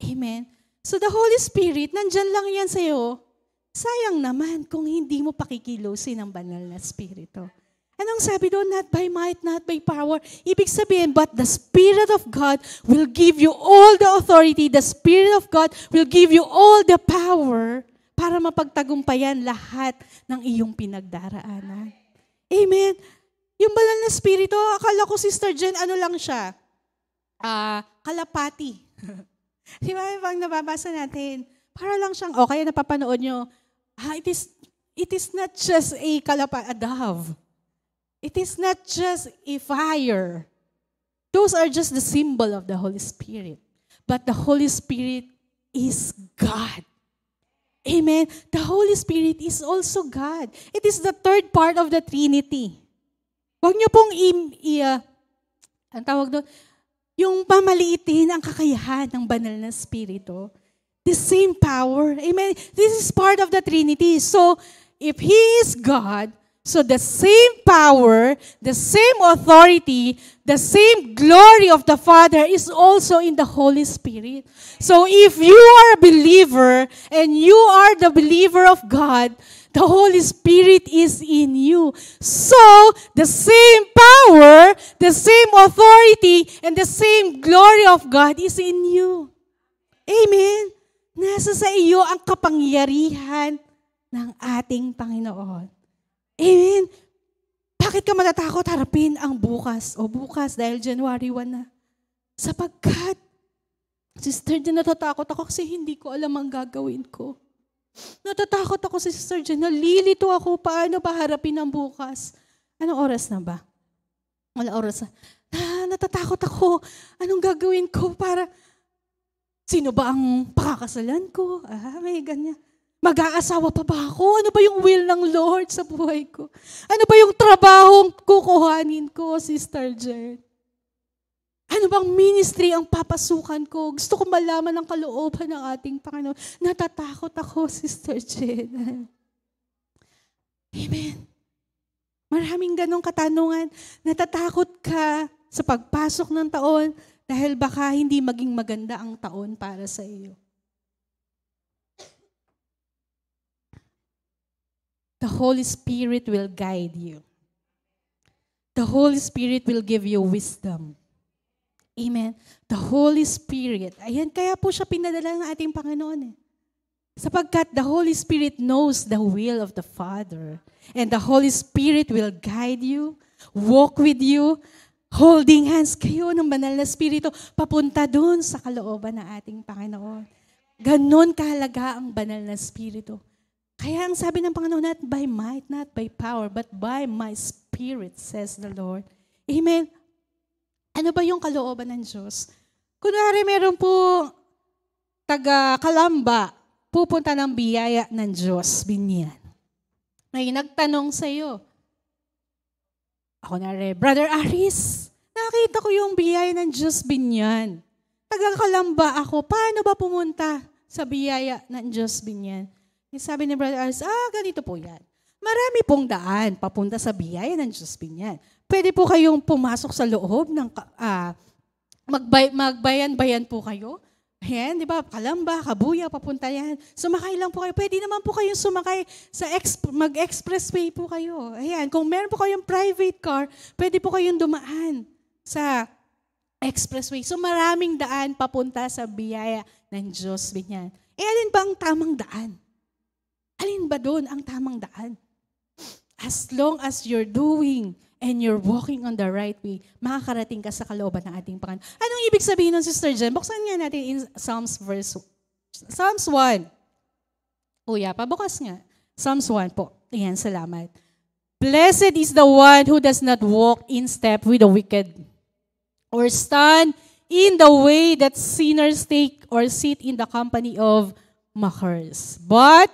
Amen. So the Holy Spirit, nandyan lang yan sa iyo. Sayang naman kung hindi mo pakikilusin ang banal na Espiritu. Anong sabi doon? Not by might, not by power. Ibig sabihin, but the Spirit of God will give you all the authority. The Spirit of God will give you all the power para mapagtagumpayan lahat ng iyong pinagdaraanan. Amen. Yung banal na Espiritu, akala ko, Sister Jen, ano lang siya? Kalapati. Di ba, pag nababasa natin, para lang siyang, kaya napapanood nyo, it is not just a dove. It is not just a fire. Those are just the symbol of the Holy Spirit. But the Holy Spirit is God. Amen. The Holy Spirit is also God. It is the third part of the Trinity. Huwag niyo pong ang tawag doon, yung pamaliitin ang kakayahan ng banal na Espiritu. The same power. Amen. This is part of the Trinity. So, if He is God, so the same power, the same authority, the same glory of the Father is also in the Holy Spirit. So if you are a believer and you are the believer of God, the Holy Spirit is in you. So the same power, the same authority, and the same glory of God is in you. Amen. Nasa sa iyo ang kapangyarihan ng ating Panginoon. Amen. Bakit ka matatakot harapin ang bukas? O bukas dahil January 1 na. Sapagkat, Sister Jen, natatakot ako kasi hindi ko alam ang gagawin ko. Natatakot ako si Sister Jen, nalilito ako paano ba harapin ang bukas. Anong oras na ba? Wala oras na. Natatakot ako. Anong gagawin ko para, sino ba ang pakakasalan ko? May ganyan. Mag-aasawa pa ba ako? Ano ba yung will ng Lord sa buhay ko? Ano ba yung trabahong kukuhanin ko, Sister Jen? Ano bang ministry ang papasukan ko? Gusto ko malaman ang kalooban ng ating Panginoon. Natatakot ako, Sister Jen. Amen. Maraming ganong katanungan. Natatakot ka sa pagpasok ng taon dahil baka hindi maging maganda ang taon para sa iyo. The Holy Spirit will guide you. The Holy Spirit will give you wisdom. Amen. The Holy Spirit. Ayan, kaya po siya pinadala ng ating Panginoon eh. Sapagkat the Holy Spirit knows the will of the Father. And the Holy Spirit will guide you, walk with you, holding hands kayo ng banal na Espiritu, papunta dun sa kalooban ng ating Panginoon. Ganon kahalaga ang banal na Espiritu. Kaya ang sabi ng Panginoon, not by might, not by power, but by my Spirit, says the Lord. Amen. Ano ba yung kalooban ng Diyos? Kunwari meron po taga-Kalamba, pupunta ng biyaya ng Diyos, binyan. May nagtanong sa iyo. Ako na rin, Brother Aris, nakita ko yung biyaya ng Diyos, binyan. Taga-Kalamba ako, paano ba pumunta sa biyaya ng Diyos, binyan? Sabi ni Brother Aris, ganito po yan. Marami pong daan papunta sa biyaya ng Diyos, binyan. Pwede po kayong pumasok sa loob ng magbayan-bayan po kayo. Ayan, di ba? Kalamba, Kabuya, papunta yan. Sumakay lang po kayo. Pwede naman po kayong sumakay sa mag-expressway po kayo. Ayan, kung meron po kayong private car, pwede po kayong dumaan sa expressway. So maraming daan papunta sa biyaya ng Diyos, binyan. Alin ba ang tamang daan? Alin ba doon ang tamang daan? As long as you're doing and you're walking on the right way, makakarating ka sa kalooban ng ating Panginoon. Anong ibig sabihin ng Sister Jen? Buksan nga natin in Psalms 1. Kuya, pabukas nga. Psalms 1 po. Ayan, salamat. Blessed is the one who does not walk in step with the wicked, or stand in the way that sinners take, or sit in the company of mockers. But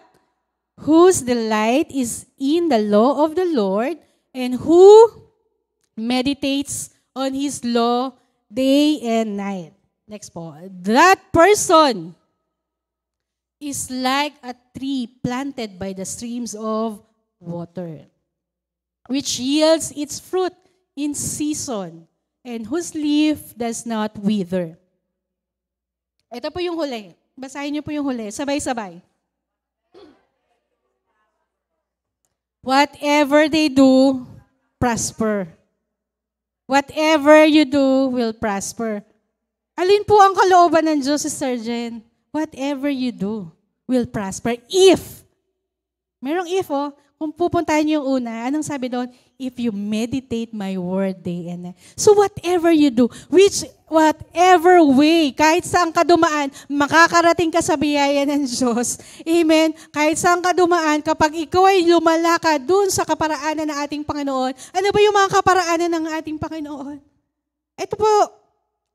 whose delight is in the law of the Lord, and who meditates on His law day and night. Next po. That person is like a tree planted by the streams of water, which yields its fruit in season, and whose leaf does not wither. Ito po yung huli. Basahin niyo po yung huli. Sabay-sabay. Whatever they do, prosper. Whatever you do will prosper. Alin po ang kalooban ng Diyos, Sister Jen? Whatever you do will prosper. If. Merong if, kung pupuntahan niyo yung una, anong sabi doon? If you meditate my word day and night. So whatever you do, whatever way, kahit saan ka dumaan, makakarating ka sa biyaya ng Diyos. Amen? Kahit saan ka dumaan, kapag ikaw ay lumalakad dun sa kaparaanan ng ating Panginoon, ano ba yung mga kaparaanan ng ating Panginoon? Ito po,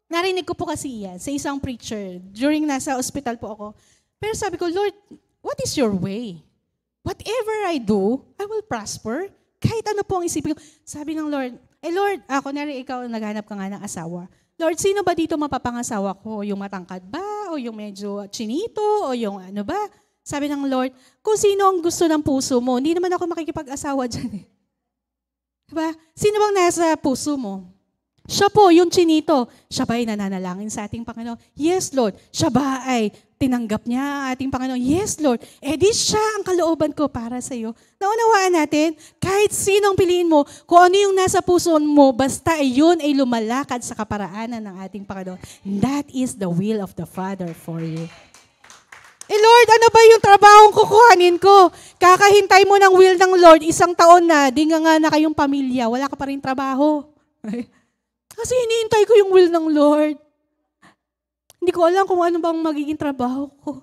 narinig ko po kasi yan sa isang preacher during nasa ospital po ako. Pero sabi ko, Lord, what is your way? Whatever I do, I will prosper. Kahit ano po ang isipin ko. Sabi ng Lord, Lord, ako ikaw naghanap ka nga ng asawa. Lord, sino ba dito mapapangasawa ko? Yung matangkad ba? O yung medyo chinito? O yung ano ba? Sabi ng Lord, kung sino ang gusto ng puso mo, hindi naman ako makikipag-asawa dyan eh. Diba? Sino bang nasa puso mo? Siya po, yung chinito. Siya ba ay nananalangin sa ating Panginoon? Yes, Lord. Siya ba ay tinanggap niya ang ating Panginoon? Yes, Lord. Di siya ang kalooban ko para sa iyo. Naunawaan natin, kahit sinong piliin mo, kung ano yung nasa puso mo, basta yun ay lumalakad sa kaparaanan ng ating Panginoon. That is the will of the Father for you. Lord, ano ba yung trabahong kukuhanin ko? Kakahintay mo ng will ng Lord, 1 taon na, di nga na kayong pamilya, wala ka pa rin trabaho. Kasi hinihintay ko yung will ng Lord. Hindi ko alam kung ano bang magiging trabaho ko.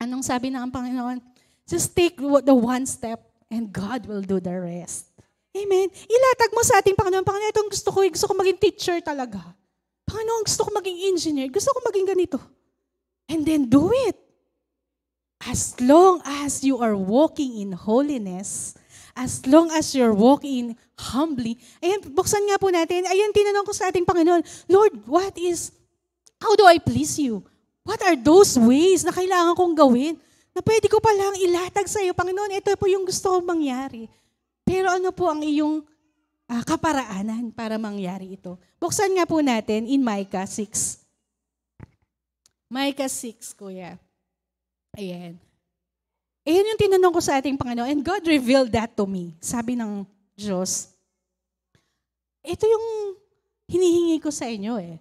Anong sabi ng Panginoon? Just take the one step and God will do the rest. Amen. Ilatag mo sa ating Panginoon, Panginoon, itong gusto ko maging teacher talaga. Panginoon, gusto ko maging engineer. Gusto ko maging ganito. And then do it. As long as you are walking in holiness, as long as you're walking humbly, ayan, buksan nga po natin, ayan, tinanong ko sa ating Panginoon, Lord, how do I please you? What are those ways na kailangan kong gawin? Na pwede ko palang ilatag sa iyo, Panginoon, ito po yung gusto kong mangyari. Pero ano po ang iyong kaparaanan para mangyari ito? Buksan nga po natin in Micah 6. Micah 6, kuya. Ayan. Ayan yung tinanong ko sa ating Panginoon. And God revealed that to me. Sabi ng Diyos, ito yung hinihingi ko sa inyo eh.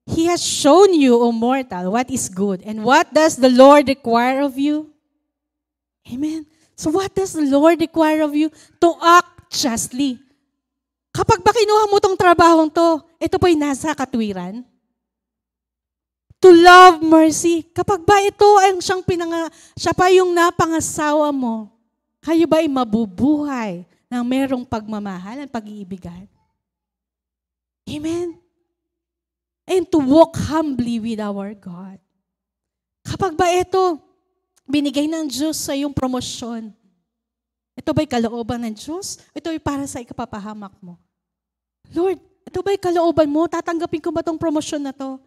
He has shown you, O mortal, what is good. And what does the Lord require of you? Amen. So what does the Lord require of you? To act justly. Kapag ba kinuha mo tong trabahong to, ito po'y nasa katwiran. To love mercy. Kapag ba ito ay siya pa yung napangasawa mo, kayo ba ay mabubuhay ng merong pagmamahal at pag-iibigan? Amen. And to walk humbly with our God. Kapag ba ito, binigay ng Diyos sa iyong promosyon, ito ba'y kalooban ng Diyos? Ito ay para sa ikapapahamak mo. Lord, ito ba'y kalooban mo? Tatanggapin ko ba itong promosyon na to?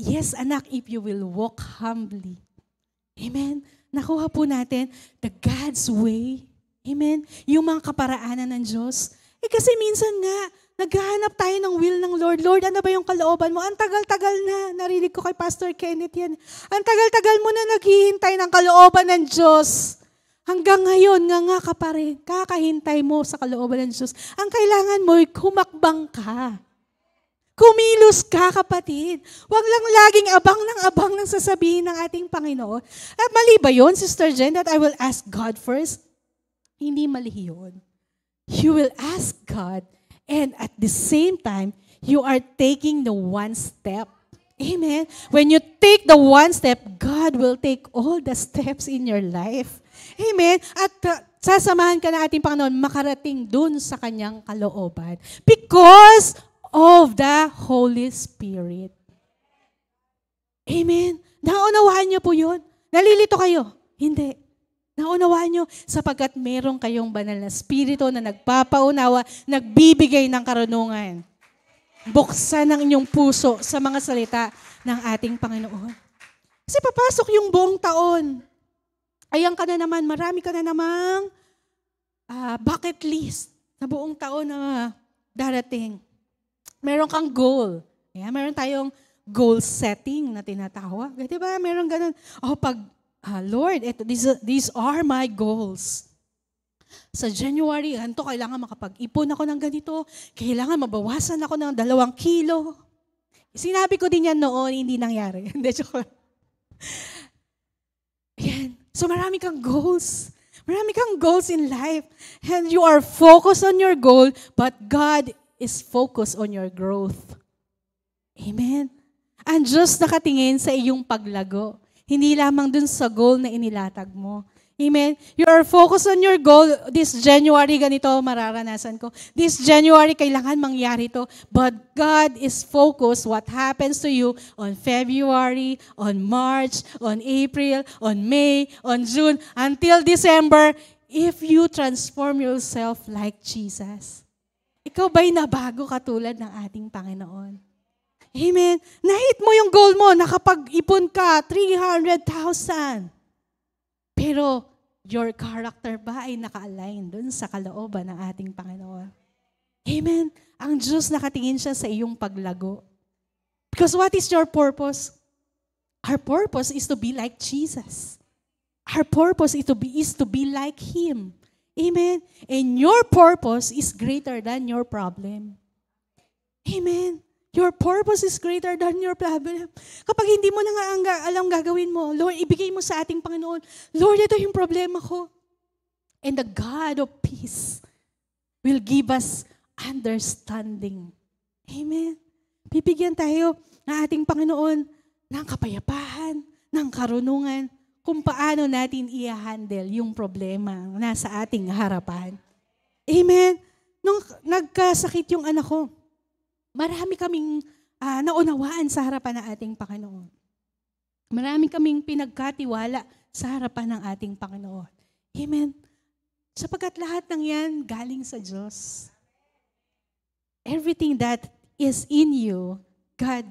Yes, anak, if you will walk humbly. Amen. Nakuha po natin the God's way. Amen. Yung mga kaparaanan ng Diyos. Kasi minsan nga, naghahanap tayo ng will ng Lord. Lord, ano ba yung kalooban mo? Ang tagal-tagal na. Narinig ko kay Pastor Kenneth yan. Ang tagal-tagal mo na naghihintay ng kalooban ng Diyos. Hanggang ngayon, nga ka pa rin. Kakahintay mo sa kalooban ng Diyos. Ang kailangan mo ay humakbang ka. Kumilos ka, kapatid. Huwag lang laging abang ng sasabihin ng ating Panginoon. At mali ba yun, Sister Jen, that I will ask God first? Hindi mali yun. You will ask God, and at the same time, you are taking the one step. Amen? When you take the one step, God will take all the steps in your life. Amen? At sasamahan ka na ating Panginoon makarating dun sa kanyang kalooban. Because of the Holy Spirit. Amen? Naunawaan niyo po yun? Nalilito kayo? Hindi. Naunawaan nyo sapagkat meron kayong banal na spirito na nagpapaunawa, nagbibigay ng karunungan. Buksan ang inyong puso sa mga salita ng ating Panginoon. Kasi papasok yung buong taon. Ayan ka na naman, marami ka na namang bucket list sa buong taon na darating. Meron kang goal. Ayan, meron tayong goal setting na tinatawag. Diba? Meron ganun. Lord, these are my goals. Sa January, kailangan makapag-ipon ako ng ganito. Kailangan mabawasan ako ng 2 kilo. Sinabi ko din yan noon, hindi nangyari. Hindi, joke lang. Ayan. So marami kang goals. Marami kang goals in life. And you are focused on your goal, but God is focused on your growth. Amen. Ang Diyos nakatingin sa iyong paglago. Hindi lamang dun sa goal na inilatag mo. Amen? You are focused on your goal. This January, ganito mararanasan ko. This January, kailangan mangyari to. But God is focused what happens to you on February, on March, on April, on May, on June, until December, if you transform yourself like Jesus. Ikaw ba'y nabago katulad ng ating Panginoon? Amen. Na-hit mo yung goal mo, nakapag-ipon ka, 300,000. Pero your character ba ay naka-align dun sa kalooban ng ating Panginoon? Amen. Ang Diyos nakatingin siya sa iyong paglago. Because what is your purpose? Our purpose is to be like Jesus. Our purpose is to be like Him. Amen. And your purpose is greater than your problem. Amen. Your purpose is greater than your problem. Kapag hindi mo na nga alam gagawin mo, Lord, ibigay mo sa ating Panginoon, Lord, ito yung problema ko. And the God of peace will give us understanding. Amen. Bibigyan tayo ng ating Panginoon ng kapayapaan, ng karunungan, kung paano natin i-handle yung problema na nasa ating harapan. Amen. Nung nagkasakit yung anak ko, marami kaming naunawaan sa harapan ng ating Panginoon. Marami kaming pinagkatiwala sa harapan ng ating Panginoon. Amen. Sapagkat lahat ng yan galing sa Diyos. Everything that is in you, God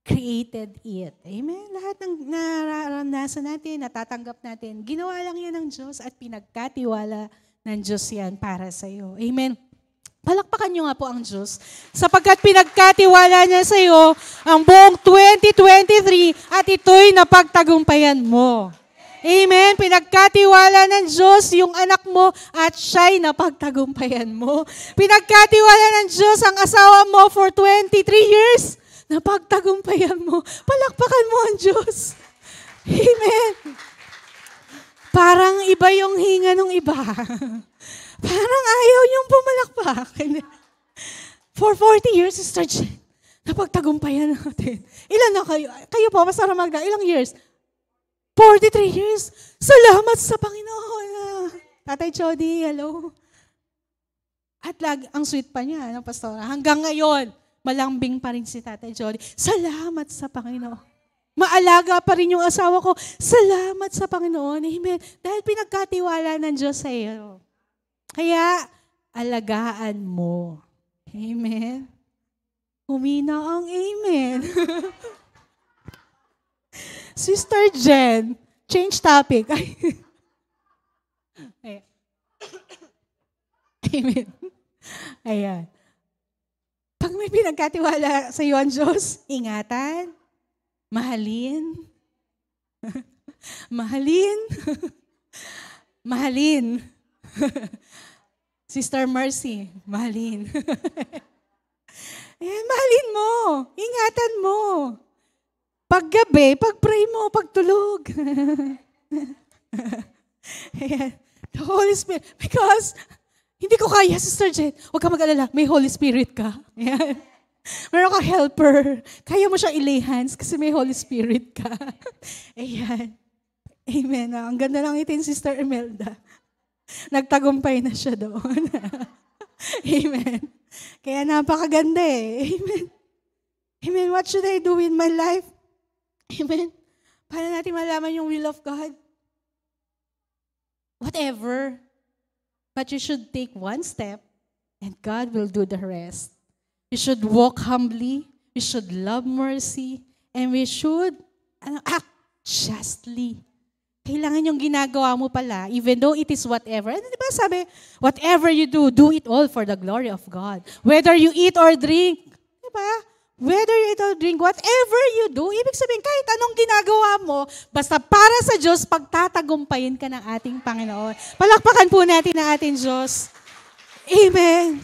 created it. Amen? Lahat ng nararanasan natin, natatanggap natin, ginawa lang yan ng Diyos at pinagkatiwala ng Diyos yan para sa iyo. Amen? Palakpakan niyo nga po ang Diyos sapagkat pinagkatiwala niya sa iyo ang buong 2023 at ito'y napagtagumpayan mo. Amen? Pinagkatiwala ng Diyos yung anak mo at siya'y napagtagumpayan mo. Pinagkatiwala ng Diyos ang asawa mo for 23 years. Napagtagumpayan mo. Palakpakan mo ang Diyos. Amen. Parang iba yung hinga ng iba. Parang ayaw niyong pumalakpak. For 40 years, Sister Jen, napagtagumpayan natin. Ilan na kayo? Kayo po, Pastor Magda, ilang years? 43 years. Salamat sa Panginoon. Tatay Chody, hello. At ang sweet pa niya, Pastor. Hanggang ngayon, malambing pa rin si Tatay Jody. Salamat sa Panginoon. Maalaga pa rin yung asawa ko. Salamat sa Panginoon. Amen. Dahil pinagkatiwala ng Diyos sa iyo. Kaya, alagaan mo. Amen. Humina ang amen. Sister Jen, change topic. Amen. Ayan. Pag may pinagkatiwala sa iyo ang Diyos, ingatan, mahalin, mahalin. Sister Mercy, mahalin. Ayan, mahalin mo, ingatan mo. Paggabi, pag-pray mo, pagtulog. Ayan, the Holy Spirit, because hindi ko kaya, Sister Jen. Huwag ka mag-alala. May Holy Spirit ka. Ayan. Meron ka helper. Kaya mo siya i-lay hands kasi may Holy Spirit ka. Ayan. Amen. Ang ganda ng itin, Sister Imelda. Nagtagumpay na siya doon. Amen. Kaya napakaganda eh. Amen. Amen. What should I do in my life? Amen. Paano natin malaman yung will of God? Whatever. But you should take one step and God will do the rest. You should walk humbly. We should love mercy. And we should act justly. Kailangan yung ginagawa mo pala, even though it is whatever. Ano diba sabi, whatever you do it all for the glory of God. Whether you eat or drink. Diba? Whether you eat or drink, whatever you do, ibig sabihin, kahit anong ginagawa mo, basta para sa Diyos, pagtatagumpayin ka ng ating Panginoon. Palakpakan po natin ang ating Diyos. Amen.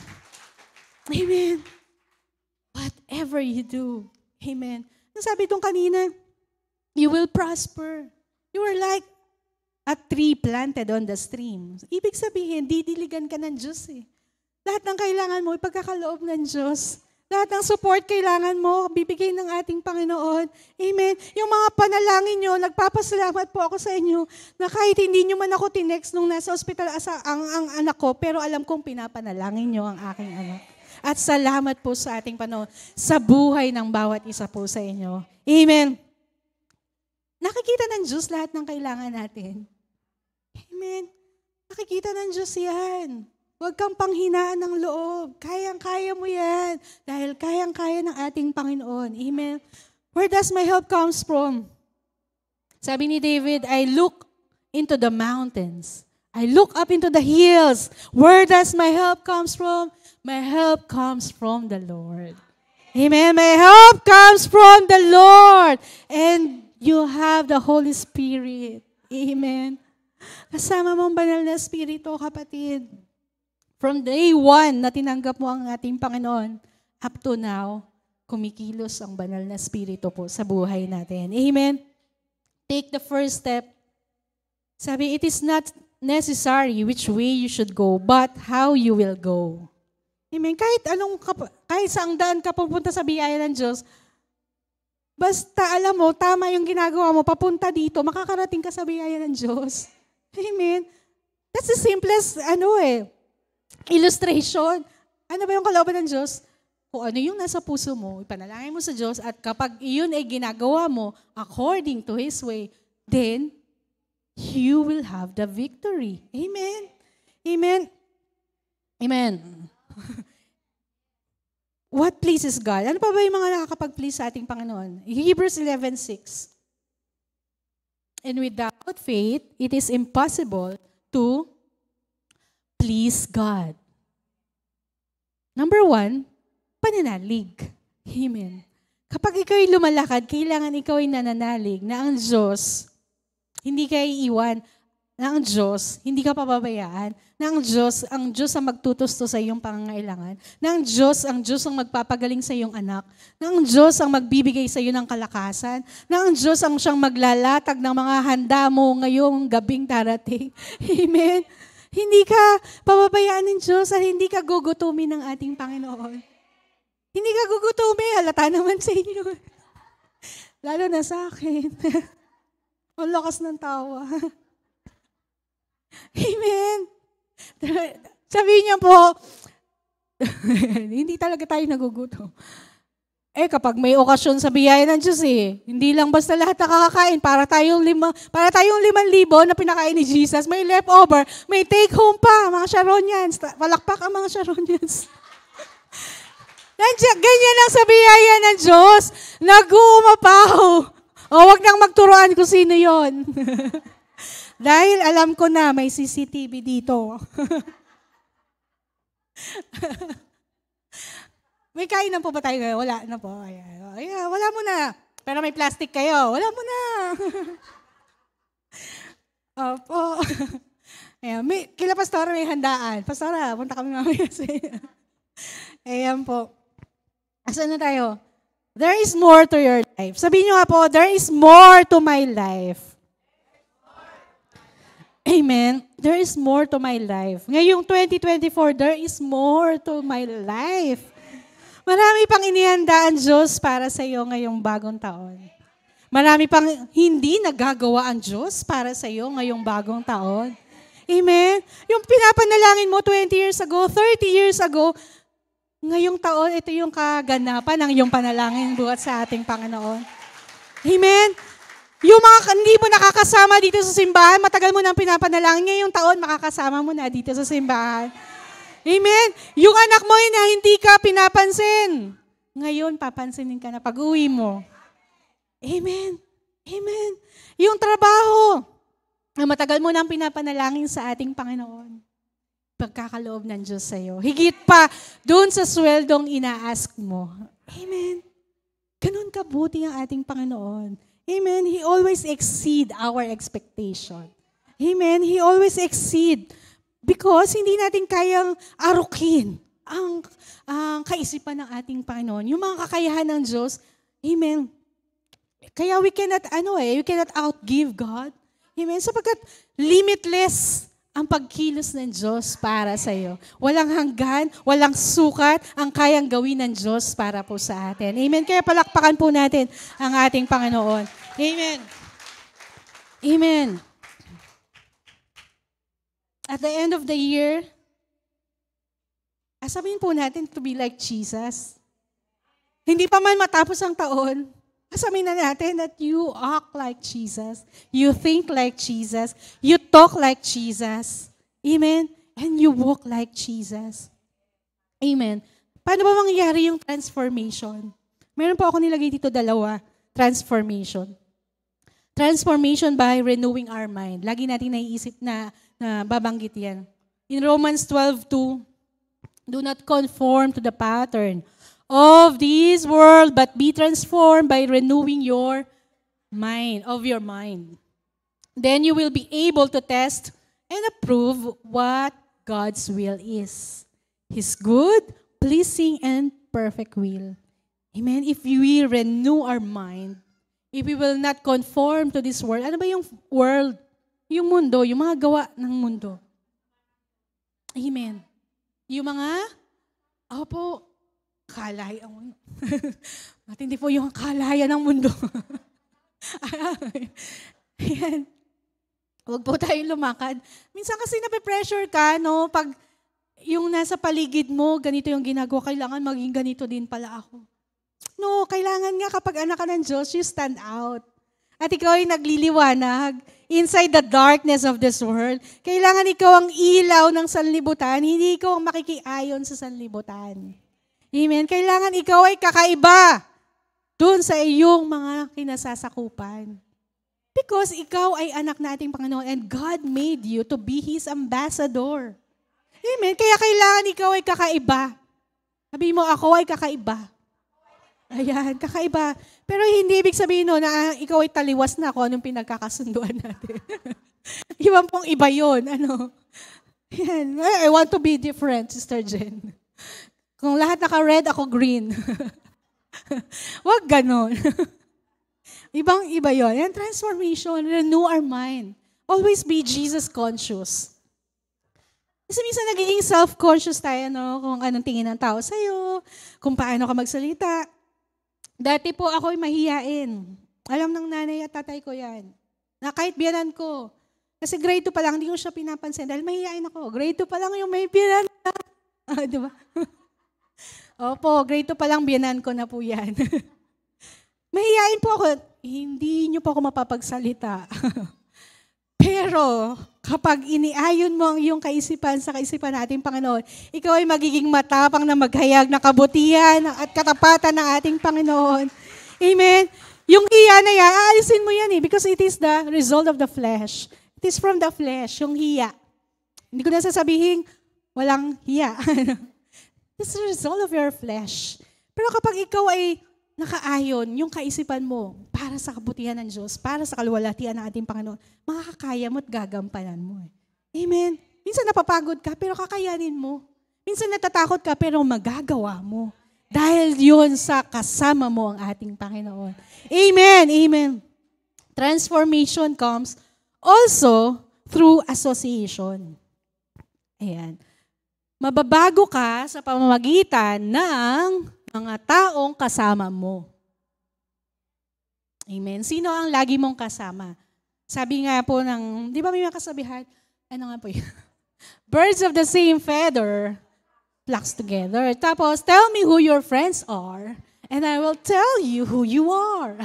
Amen. Whatever you do. Amen. Nasabi itong kanina, you will prosper. You are like a tree planted on the stream. Ibig sabihin, didiligan ka ng Diyos eh. Lahat ng kailangan mo, ipagkakaloob ng Diyos. Lahat ng support kailangan mo, bibigay ng ating Panginoon. Amen. Yung mga panalangin nyo, nagpapasalamat po ako sa inyo na kahit hindi nyo man ako tinext nung nasa ospital ang anak ko, pero alam kong pinapanalangin nyo ang aking anak. At salamat po sa ating Panginoon sa buhay ng bawat isa po sa inyo. Amen. Nakikita ng Diyos lahat ng kailangan natin. Amen. Nakikita ng Diyos yan. Huwag kang panghinaan ng loob. Kayang-kaya mo yan. Dahil kayang-kaya ng ating Panginoon. Amen. Where does my help comes from? Sabi ni David, I look into the mountains. I look up into the hills. Where does my help comes from? My help comes from the Lord. Amen. My help comes from the Lord. And you have the Holy Spirit. Amen. Kasama mo ang banal na Espiritu, kapatid. From day one na tinanggap mo ang ating Panginoon, up to now, kumikilos ang banal na Espiritu po sa buhay natin. Amen? Take the first step. Sabi, it is not necessary which way you should go, but how you will go. Amen? Kahit saang daan ka pupunta sa biyaya ng Diyos, basta alam mo, tama yung ginagawa mo, papunta dito, makakarating ka sa biyaya ng Diyos. Amen? That's the simplest, illustration. Ano ba yung kalooban ng Diyos? kung ano yung nasa puso mo, ipanalangin mo sa Diyos, at kapag iyon ay ginagawa mo according to His way, then you will have the victory. Amen. Amen. Amen. What pleases God? Ano pa ba yung mga nakakapag-please sa ating Panginoon? Hebrews 11:6. And without faith, it is impossible to please God. Number 1, pananalig. Amen. Kapag ikaw ay lumalakad, kailangan ikaw ay nananalig na ang Diyos, hindi ka iiwan, na ang Diyos, hindi ka pababayaan, na ang Diyos ang magtutusto sa iyong pangangailangan, na ang Diyos ang magpapagaling sa iyong anak, na ang Diyos ang magbibigay sa iyo ng kalakasan, na ang Diyos ang siyang maglalatag ng mga handa mo ngayong gabing darating. Amen. Hindi ka pababayaan ng Diyos at hindi ka gugutumin ng ating Panginoon. Hindi ka gugutumin, halata naman sa inyo. Lalo na sa akin. Ang lakas ng tawa. Amen. Sabihin niyo po, hindi talaga tayo nagugutom. Kapag may okasyon sa biyaya ng Diyos hindi lang basta lahat nakakakain, para tayong 5,000 na pinakain ni Jesus, may leftover, may take home pa, mga Sharonians. Palakpak ang mga Sharonians. Ganyan lang sa biyaya ng Diyos. Nag-uumapaw. Wag nang magturuan kung sino yon. Dahil alam ko na may CCTV dito. May kainan po ba tayo ngayon? Wala na po. Ayan, wala mo na. Pero may plastic kayo. Wala mo na. Opo. Ayan, kila Pastora may handaan. Pastora, punta kami mamaya sa iyo. Ayan po. Asan na tayo? There is more to your life. Sabihin nyo nga po, there is more to my life. Amen. There is more to my life. Ngayong 2024, there is more to my life. Marami pang inihanda ang Diyos para sa iyo ngayong bagong taon. Marami pang hindi nagagawa ang Diyos para sa iyo ngayong bagong taon. Amen. Yung pinapanalangin mo 20 years ago, 30 years ago, ngayong taon, ito yung kaganapan ng iyong panalangin buhat sa ating Panginoon. Amen. Yung mga hindi mo nakakasama dito sa simbahan, matagal mo nang pinapanalangin, ngayong taon makakasama mo na dito sa simbahan. Amen. Yung anak mo na hindi ka pinapansin, ngayon papansinin ka na pag-uwi mo. Amen. Amen. Yung trabaho, na matagal mo nang pinapanalangin sa ating Panginoon. Pagkakaloob ng Diyos sa iyo. Higit pa doon sa sweldong ina-ask mo. Amen. Ganun kabuti ang ating Panginoon. Amen. He always exceed our expectation. Amen. He always exceed because hindi natin kayang arukin ang kaisipan ng ating Panginoon. Yung mga kakayahan ng Diyos. Amen. Kaya we cannot outgive God. Amen. Sapagkat limitless ang pagkilos ng Diyos para sa iyo. Walang hanggan, walang sukat ang kayang gawin ng Diyos para po sa atin. Amen. Kaya palakpakan po natin ang ating Panginoon. Amen. Amen. At the end of the year, sabihin po natin to be like Jesus. Hindi pa man matapos ang taon, sabihin na natin that you act like Jesus, you think like Jesus, you talk like Jesus. Amen? And you walk like Jesus. Amen. Paano ba mangyayari yung transformation? Meron po ako nilagay dito 2, transformation. Transformation by renewing our mind. Lagi natin naiisip na babanggit yan. In Romans 12:2, do not conform to the pattern of this world, but be transformed by renewing your mind. Then you will be able to test and approve what God's will is. His good, pleasing, and perfect will. Amen? If we renew our mind, if we will not conform to this world, ano ba yung world? Yung mundo, yung mga gawa ng mundo. Amen. Yung mga, kalayan. Matindi po yung kalayan ng mundo. Ayan. Huwag po tayong lumakad. Minsan kasi nape-pressure ka, no? Pag yung nasa paligid mo, ganito yung ginagawa, kailangan maging ganito din pala ako. No, kailangan nga kapag anak ka ng Diyos, you stand out. At ikaw ay nagliliwanag inside the darkness of this world. Kailangan ikaw ang ilaw ng sanlibutan, hindi ikaw ang makikiayon sa sanlibutan. Amen? Kailangan ikaw ay kakaiba dun sa iyong mga kinasasakupan. Because ikaw ay anak nating Panginoon and God made you to be His ambassador. Amen? Kaya kailangan ikaw ay kakaiba. Sabi mo, ako ay kakaiba. Ayan, kakaiba. Pero hindi ibig sabihin no, na ikaw ay taliwas na kung anong pinagkakasunduan natin. Iwan pong iba yun. Ano? Ayan. I want to be different, Sister Jen. Kung lahat naka-red, ako green. Wag ganon. Ibang-iba yun. Ayan, transformation, renew our mind. Always be Jesus conscious. Kasi minsan nagiging self-conscious tayo, no? Kung anong tingin ng tao sa'yo, kung paano ka magsalita. Dati po ako'y mahiyain. Alam ng nanay at tatay ko yan. Na kahit biyanan ko. Kasi grade 2 pa lang, hindi ko siya pinapansin. Dahil mahiyain ako. Grade 2 pa lang yung may biyanan. Di ba? Opo, grade 2 pa lang biyanan ko na po yan. Mahiyain po ako. Hindi niyo po ako mapapagsalita. Pero kapag iniayon mo ang iyong kaisipan sa kaisipan nating Panginoon, ikaw ay magiging matapang na maghayag na kabutihan at katapatan ng ating Panginoon. Amen? Yung hiya na yan, aalisin mo yan because it is the result of the flesh. It is from the flesh, yung hiya. Hindi ko na sasabihin, walang hiya. It's the result of your flesh. Pero kapag ikaw ay nakaayon yung kaisipan mo para sa kabutihan ng Diyos, para sa kaluwalhatian ng ating Panginoon, makakakaya mo at gagampanan mo. Amen? Minsan napapagod ka, pero kakayanin mo. Minsan natatakot ka, pero magagawa mo. Dahil yun sa kasama mo ang ating Panginoon. Amen, amen. Transformation comes also through association. Ayan. Mababago ka sa pamamagitan ng mga taong kasama mo. Amen. Sino ang lagi mong kasama? Sabi nga po ng, di ba may mga kasabihan? Ano nga po yun? Birds of the same feather flocks together. Tapos, tell me who your friends are and I will tell you who you are.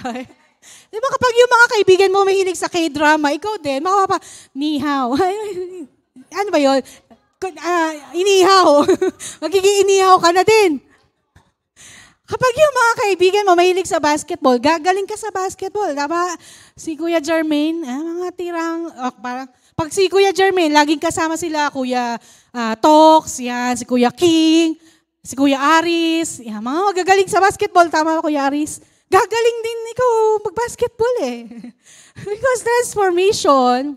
Di ba kapag yung mga kaibigan mo mahilig sa K-drama, ikaw din, makapapa, nihaw. Ano ba yun? Inihaw. Magiging inihaw ka na din. Kapag yung mga kaibigan mo mahilig sa basketball, gagaling ka sa basketball. Diba? Si Kuya Jermaine, mga tirang, parang, pag si Kuya Jermaine, laging kasama sila, Kuya Tox, yan, si Kuya King, si Kuya Aris, yan, mga magagaling sa basketball, tama ba Kuya Aris? Gagaling din ikaw mag-basketball eh. Because transformation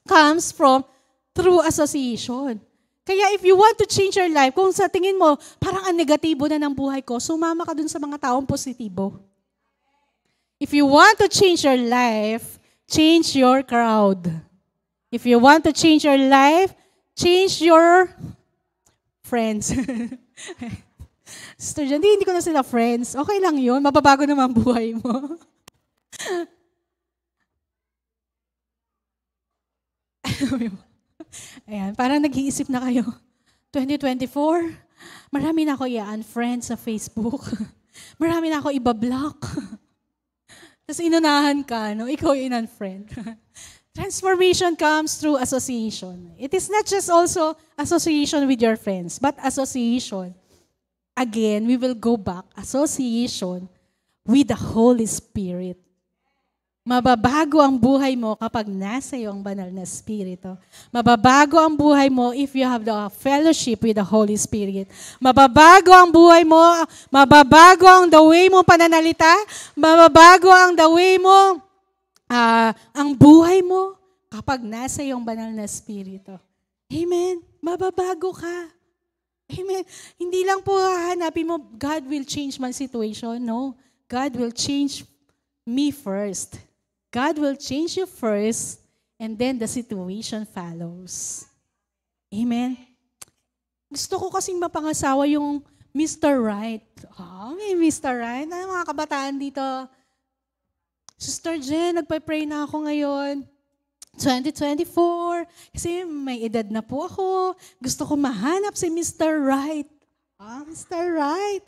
comes from through association. Kaya if you want to change your life, kung sa tingin mo, parang ang negatibo na ng buhay ko, sumama ka dun sa mga taong positibo. If you want to change your life, change your crowd. If you want to change your life, change your friends. Sister Jan, hindi ko na sila friends. Okay lang yun, mababago naman buhay mo. Ayan, parang nag-iisip na kayo. 2024, marami na ako i-unfriend sa Facebook. Marami na ako i-block. Tapos inunahan ka, no? Ikaw yung in-unfriend. Transformation comes through association. It is not just also association with your friends, but association. Again, we will go back. Association with the Holy Spirit. Mababago ang buhay mo kapag nasa iyo ang banal na Espiritu. Mababago ang buhay mo if you have the fellowship with the Holy Spirit. Mababago ang buhay mo, mababago ang the way mo pananalita, mababago ang the way mo, ang buhay mo kapag nasa iyo ang banal na Espiritu. Amen? Mababago ka. Amen? Hindi lang po hahanapin mo, God will change my situation. No. God will change me first. God will change you first, and then the situation follows. Amen? Gusto ko kasing mapangasawa yung Mr. Right. May Mr. Right. Ano mga kabataan dito? Sister Jen, nagpa-pray na ako ngayon. 2024, kasi may edad na po ako. Gusto ko mahanap si Mr. Right. Mr. Right.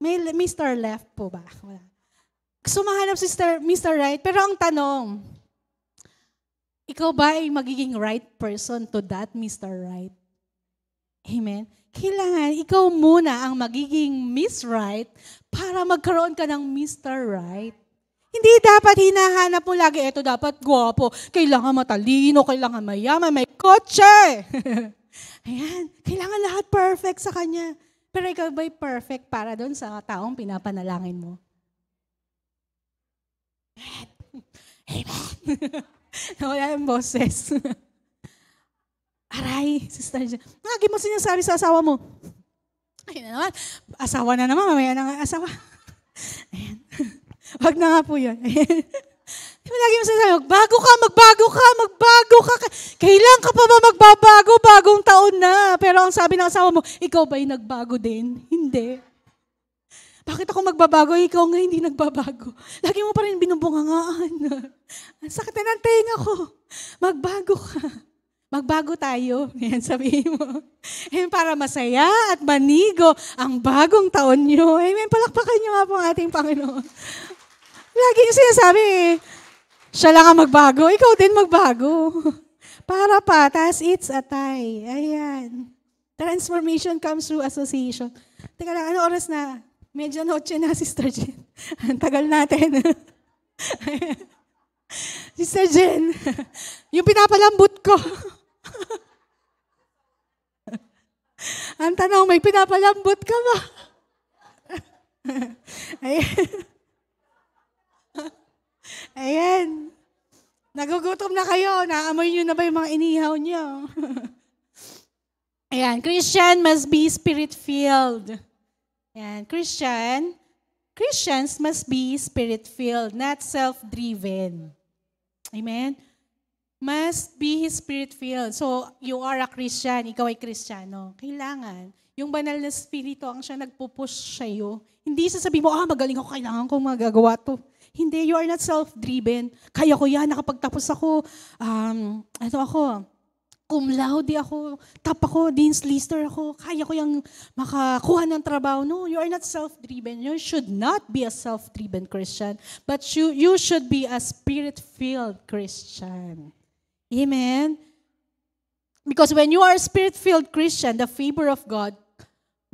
May Mr. Left po ba? Wala. Gusto mahanap si Mr. Right. Pero ang tanong, ikaw ba ay magiging right person to that Mr. Right? Amen? Kailangan ikaw muna ang magiging Miss Right para magkaroon ka ng Mr. Right. Hindi dapat hinahanap mo lagi, ito dapat gwapo, kailangan matalino, kailangan mayaman, may kotse. Ayan, kailangan lahat perfect sa kanya. Pero ikaw ba'y perfect para doon sa taong pinapanalangin mo? Amen. Nawala yung boses. Aray, Sister Jen. Lagi mo sinasabi sa asawa mo. Ay na naman, asawa na naman, mamaya na nga asawa. Ayan. Wag na nga po yun. Lagi mo sinasabi, magbago ka. Kailan ka pa ba magbabago? Bagong taon na. Pero ang sabi ng asawa mo, ikaw ba'y nagbago din? Hindi. Bakit ako magbabago? Ikaw nga hindi nagbabago. Lagi mo pa rin binubungangaan. Ang sakit na ng tenga ko. Magbago ka. Magbago tayo. Yan, sabihin mo. Amen, para masaya at manigo ang bagong taon nyo. Amen, palakpakan nyo nga po ang ating Panginoon. Lagi yung sinasabi siya lang ang magbago, ikaw din magbago. Para patas, it's a tie. Ayan. Transformation comes through association. Teka lang, ano oras na? Medianoche na, Sister Jen. Ang tagal natin. Sister Jen, yung pinapalambot ko. Ang tanong, may pinapalambot ka ba? Ayan. Nagugutom na kayo. Naamoy nyo na ba yung mga inihaw nyo? Ayan. Christian must be spirit-filled. Ayan. Christians must be spirit-filled, not self-driven. Amen? Must be spirit-filled. So, you are a Christian. Ikaw ay Kristiyano. Kailangan. Yung banal na spirito ang siya nagpupush sa'yo. Hindi sasabihin mo, magaling ako, kailangan kong magagawa to. Hindi, you are not self-driven. Kaya ko yan, nakapagtapos ako. Cum laude ako, top ako, Dean's Lister ako. Kaya ko yung makakuha ng trabaho. No, you are not self-driven. You should not be a self-driven Christian. But you should be a spirit-filled Christian. Amen? Because when you are a spirit-filled Christian, the favor of God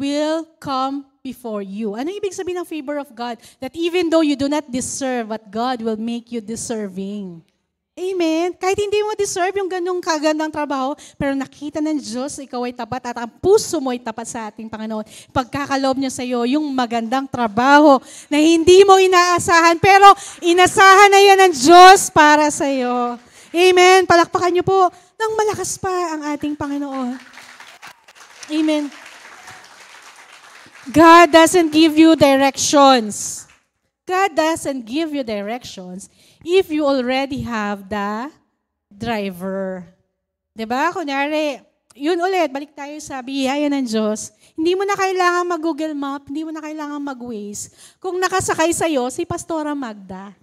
will come before you. Ano ibig sabihin ng favor of God? That even though you do not deserve, but God will make you deserving. Amen? Kahit hindi mo deserve yung ganong kagandang trabaho, pero nakita ng Diyos, ikaw ay tapat at ang puso mo ay tapat sa ating Panginoon. Pagkakaloob niya sa iyo, yung magandang trabaho na hindi mo inaasahan, pero inasahan na yan ng Diyos para sa iyo. Amen? Palakpakan niyo po ng malakas pa ang ating Panginoon. Amen. God doesn't give you directions. God doesn't give you directions if you already have the driver. Diba? Kunyari, yun ulit, balik tayo sa biyaya ng Diyos. Hindi mo na kailangan mag-Google Map, hindi mo na kailangan mag-Waze. Kung nakasakay sa'yo, si Pastora Magda.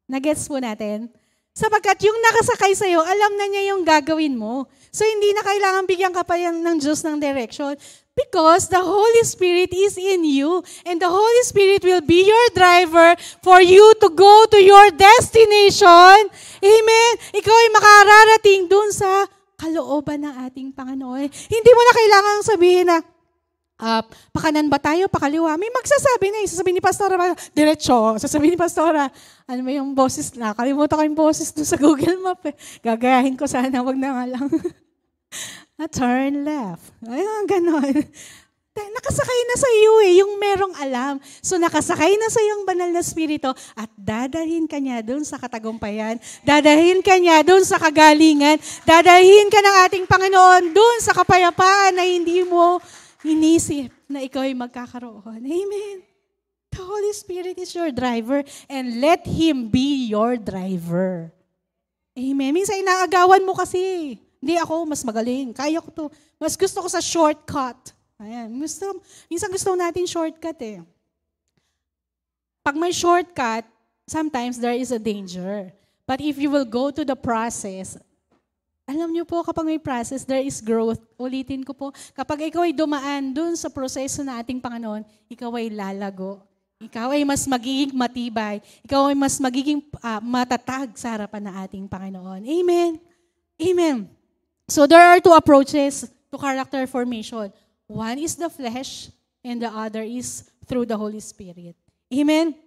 Nagets po natin? Sapagkat yung nakasakay sa'yo, alam na niya yung gagawin mo. So, hindi na kailangan bigyan ka pa ng Diyos ng direction. Because the Holy Spirit is in you and the Holy Spirit will be your driver for you to go to your destination. Amen? Ikaw ay makararating dun sa kalooban ng ating Panginoon. Hindi mo na kailangan sabihin na, pakanan ba tayo, pakaliwa? May magsasabi na, sasabihin ni Pastora, diretso, sasabihin ni Pastora, ano ba yung boses na? Kalimutan ko yung boses dun sa Google Map. Gagayahin ko sana, wag na nga lang. Turn left. Ayun, ganon. Nakasakay na sa iyo yung merong alam. So nakasakay na sa iyo ang banal na spirito at dadalhin ka niya doon sa katagumpayan, dadalhin ka niya doon sa kagalingan, dadalhin ka ng ating Panginoon doon sa kapayapaan na hindi mo inisip na ikaw ay magkakaroon. Amen. The Holy Spirit is your driver and let Him be your driver. Amen. Minsan inaagawan mo kasi. Hindi ako, mas magaling. Kaya ko to. Mas gusto ko sa shortcut. Ayan. Minsan gusto natin shortcut eh. Pag may shortcut, sometimes there is a danger. But if you will go to the process, Alam niyo po, kapag may process, there is growth. Ulitin ko po, kapag ikaw ay dumaan dun sa proseso na ating Panginoon, ikaw ay lalago. Ikaw ay mas magiging matibay. Ikaw ay mas magiging matatag sa harapan ng ating Panginoon. Amen. Amen. So there are two approaches to character formation. One is the flesh, and the other is through the Holy Spirit. Amen.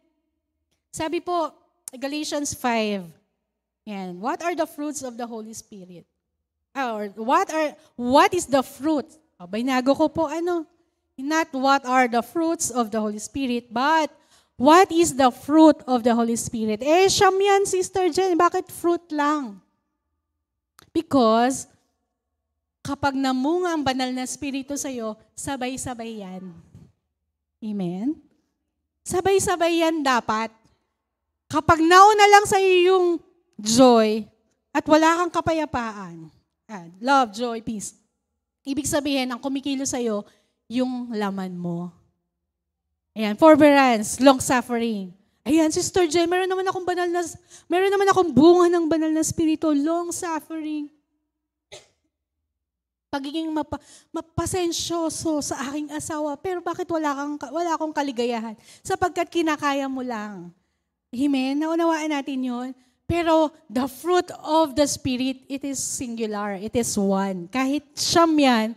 Sabi po, Galatians 5. Yan. What are the fruits of the Holy Spirit? Or what is the fruit? Binago ko po not what are the fruits of the Holy Spirit, but what is the fruit of the Holy Spirit? Siyam yan, Sister Jen. Bakit fruit lang? Because kapag namunga ang banal na Espiritu sa'yo, sabay-sabay yan. Amen? Sabay-sabay yan dapat. Kapag nauna lang sa'yo yung joy at wala kang kapayapaan, love, joy, peace, ibig sabihin, ang kumikilo sa'yo, yung laman mo. Ayan, forbearance, long-suffering. Ayan, Sister Jen, meron naman akong bunga ng banal na Espiritu, long-suffering. Pagiging mapasensyoso sa aking asawa, pero bakit wala akong kaligayahan? Sapagkat kinakaya mo lang. Amen? Naunawaan natin yon. Pero the fruit of the Spirit, it is singular. It is one. Kahit siyam yan,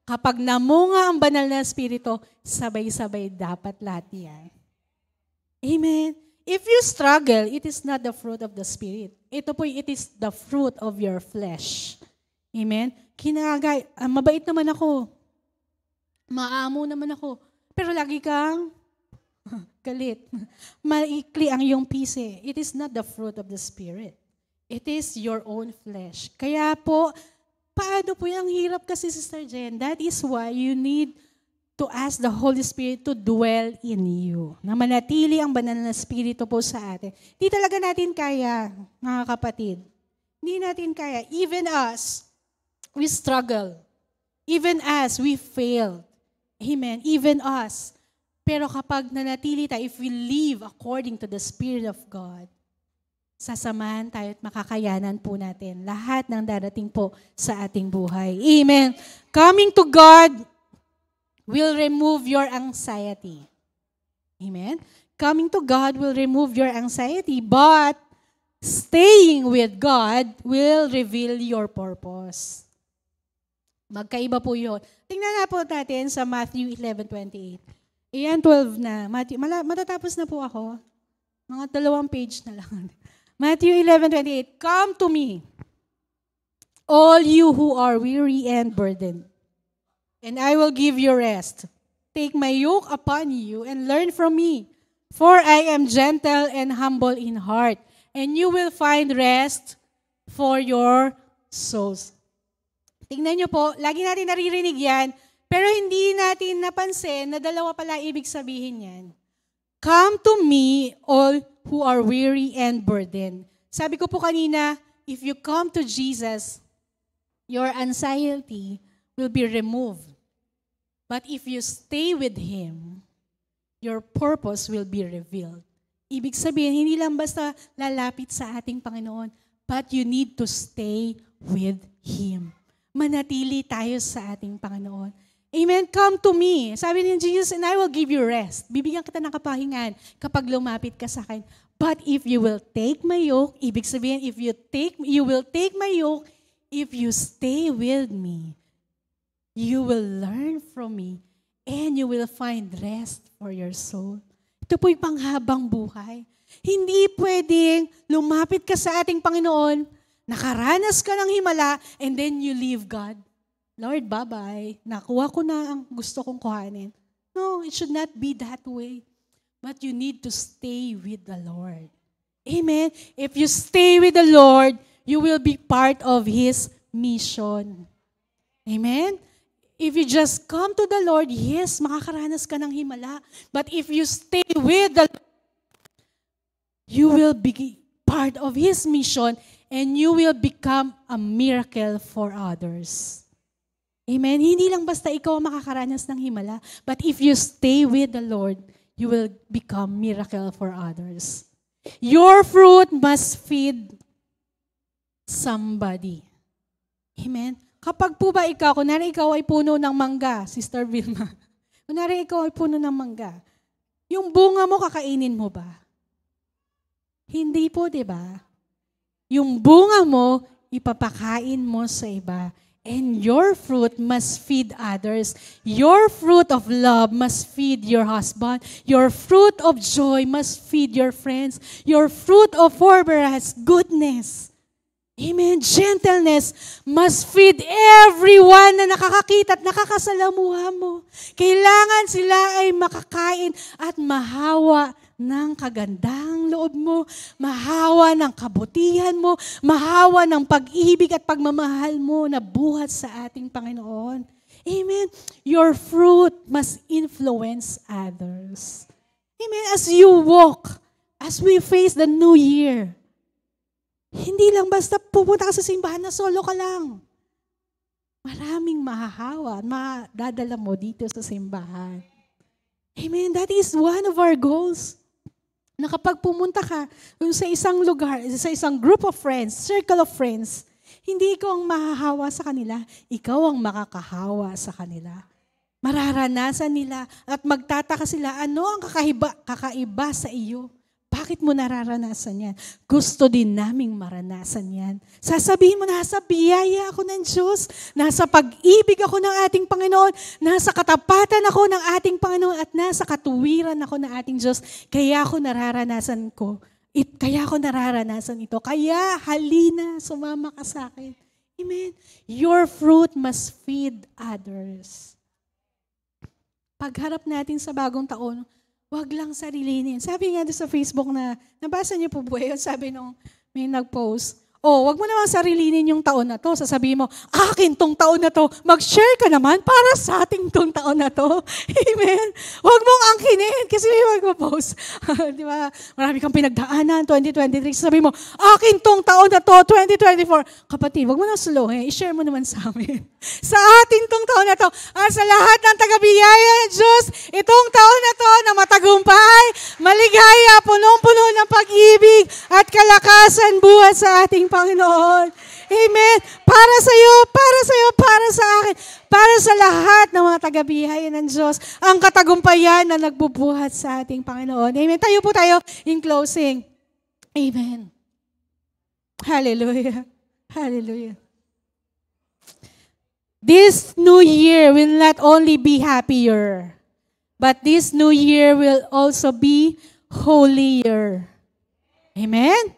kapag namunga ang banal na Espiritu, sabay-sabay dapat lahat yan. Amen? If you struggle, it is not the fruit of the Spirit. Ito po, it is the fruit of your flesh. Amen? Mabait naman ako. Maamo naman ako. Pero lagi kang galit. Maikli ang iyong pise. It is not the fruit of the Spirit. It is your own flesh. Kaya po, paano po yung hirap kasi, Sister Jen? That is why you need to ask the Holy Spirit to dwell in you. Na manatili ang banal na Espiritu po sa atin. Hindi talaga natin kaya, mga kapatid. Hindi natin kaya. Even us, we struggle. Even us, we fail. Amen. Even us. Pero kapag nanatili tayo, if we live according to the Spirit of God, sasamahan tayo at makakayanan po natin lahat ng darating po sa ating buhay. Amen. Coming to God will remove your anxiety. Amen. Coming to God will remove your anxiety, but staying with God will reveal your purpose. Magkaiba po yun. Tingnan na po natin sa Matthew 11:28. Ayan, 12 na. Matatapos na po ako. Mga 2 page na lang. Matthew 11:28. Come to me, all you who are weary and burdened, and I will give you rest. Take my yoke upon you and learn from me, for I am gentle and humble in heart, and you will find rest for your souls. Tingnan niyo po, lagi natin naririnig yan, pero hindi natin napansin na dalawa pala ibig sabihin yan. Come to me, all who are weary and burdened. Sabi ko po kanina, if you come to Jesus, your anxiety will be removed. But if you stay with Him, your purpose will be revealed. Ibig sabihin, hindi lang basta lalapit sa ating Panginoon, but you need to stay with Him. Manatili tayo sa ating Panginoon. Amen. Come to me. Sabi ni Jesus, and I will give you rest. Bibigyan kita ng kapahingan kapag lumapit ka sa akin. But if you will take my yoke, ibig sabihin, you will take my yoke, if you stay with me, you will learn from me, and you will find rest for your soul. Ito po'y panghabang buhay. Hindi pwedeng lumapit ka sa ating Panginoon, nakaranas ka ng himala, and then you leave God. Lord, bye-bye. Nakuha ko na ang gusto kong kuhanin. No, it should not be that way. But you need to stay with the Lord. Amen? If you stay with the Lord, you will be part of His mission. Amen? If you just come to the Lord, yes, makakaranas ka ng himala. But if you stay with the Lord, you will be part of His mission and you will become a miracle for others. Amen? Hindi lang basta ikaw ang makakaranas ng himala, but if you stay with the Lord, you will become miracle for others. Your fruit must feed somebody. Amen? Kapag po ba ikaw, kunwari ikaw ay puno ng mangga, Sister Vilma, kunwari ikaw ay puno ng mangga, yung bunga mo, kakainin mo ba? Hindi po, di ba? Yung bunga mo, ipapakain mo sa iba. And your fruit must feed others. Your fruit of love must feed your husband. Your fruit of joy must feed your friends. Your fruit of forbearance, goodness, amen, gentleness must feed everyone na nakakakita at nakakasalamuha mo. Kailangan sila ay makakain at mahawa ng kagandang loob mo, mahawa ng kabutihan mo, mahawa ng pag-ibig at pagmamahal mo na buhat sa ating Panginoon. Amen. Your fruit must influence others. Amen. As you walk, as we face the new year, hindi lang basta pupunta ka sa simbahan na solo ka lang. Maraming mahahawa, madadala mo dito sa simbahan. Amen. That is one of our goals. Na kapag pumunta ka sa isang lugar, sa isang group of friends, circle of friends, hindi ikaw ang mahahawa sa kanila, ikaw ang makakahawa sa kanila. Mararanasan nila at magtataka sila, ano ang kakaiba sa iyo? Bakit mo nararanasan yan? Gusto din naming maranasan yan. Sasabihin mo, nasa biyaya ako ng Diyos, nasa pag-ibig ako ng ating Panginoon, nasa katapatan ako ng ating Panginoon, at nasa katuwiran ako ng ating Diyos. Kaya ako nararanasan ito. Kaya halina, sumama ka sa akin. Amen. Your fruit must feed others. Pagharap natin sa bagong taon, wag lang sarilinin. Sabi nga doon sa Facebook na, nabasa niyo po ba yun? Sabi nung may nag-post, wag mo naman sarilinin yung taon na to. Sasabihin mo, akin tong taon na to. Mag-share ka naman para sa ating tong taon na to. Amen. Wag mong angkinin kasi may mag-post. Di ba? Marami kang pinagdaanan, 2023. Sasabihin mo, akin tong taon na to, 2024. Kapatid, wag mo na slow. I-share mo naman sa amin. Sa ating tong taon na to, at sa lahat ng taga-biyaya ng Diyos, itong taon na to na matagumpay, maligaya, punong-puno ng pag-ibig at kalakasan buhat sa ating Panginoon. Amen. Para sa iyo, para sa akin, para sa lahat ng mga taga-biyaya ng Diyos, ang katagumpayan na nagbubuhat sa ating Panginoon. Amen. Tayo po tayo in closing. Amen. Hallelujah. Hallelujah. This new year will not only be happier, but this new year will also be holier. Amen?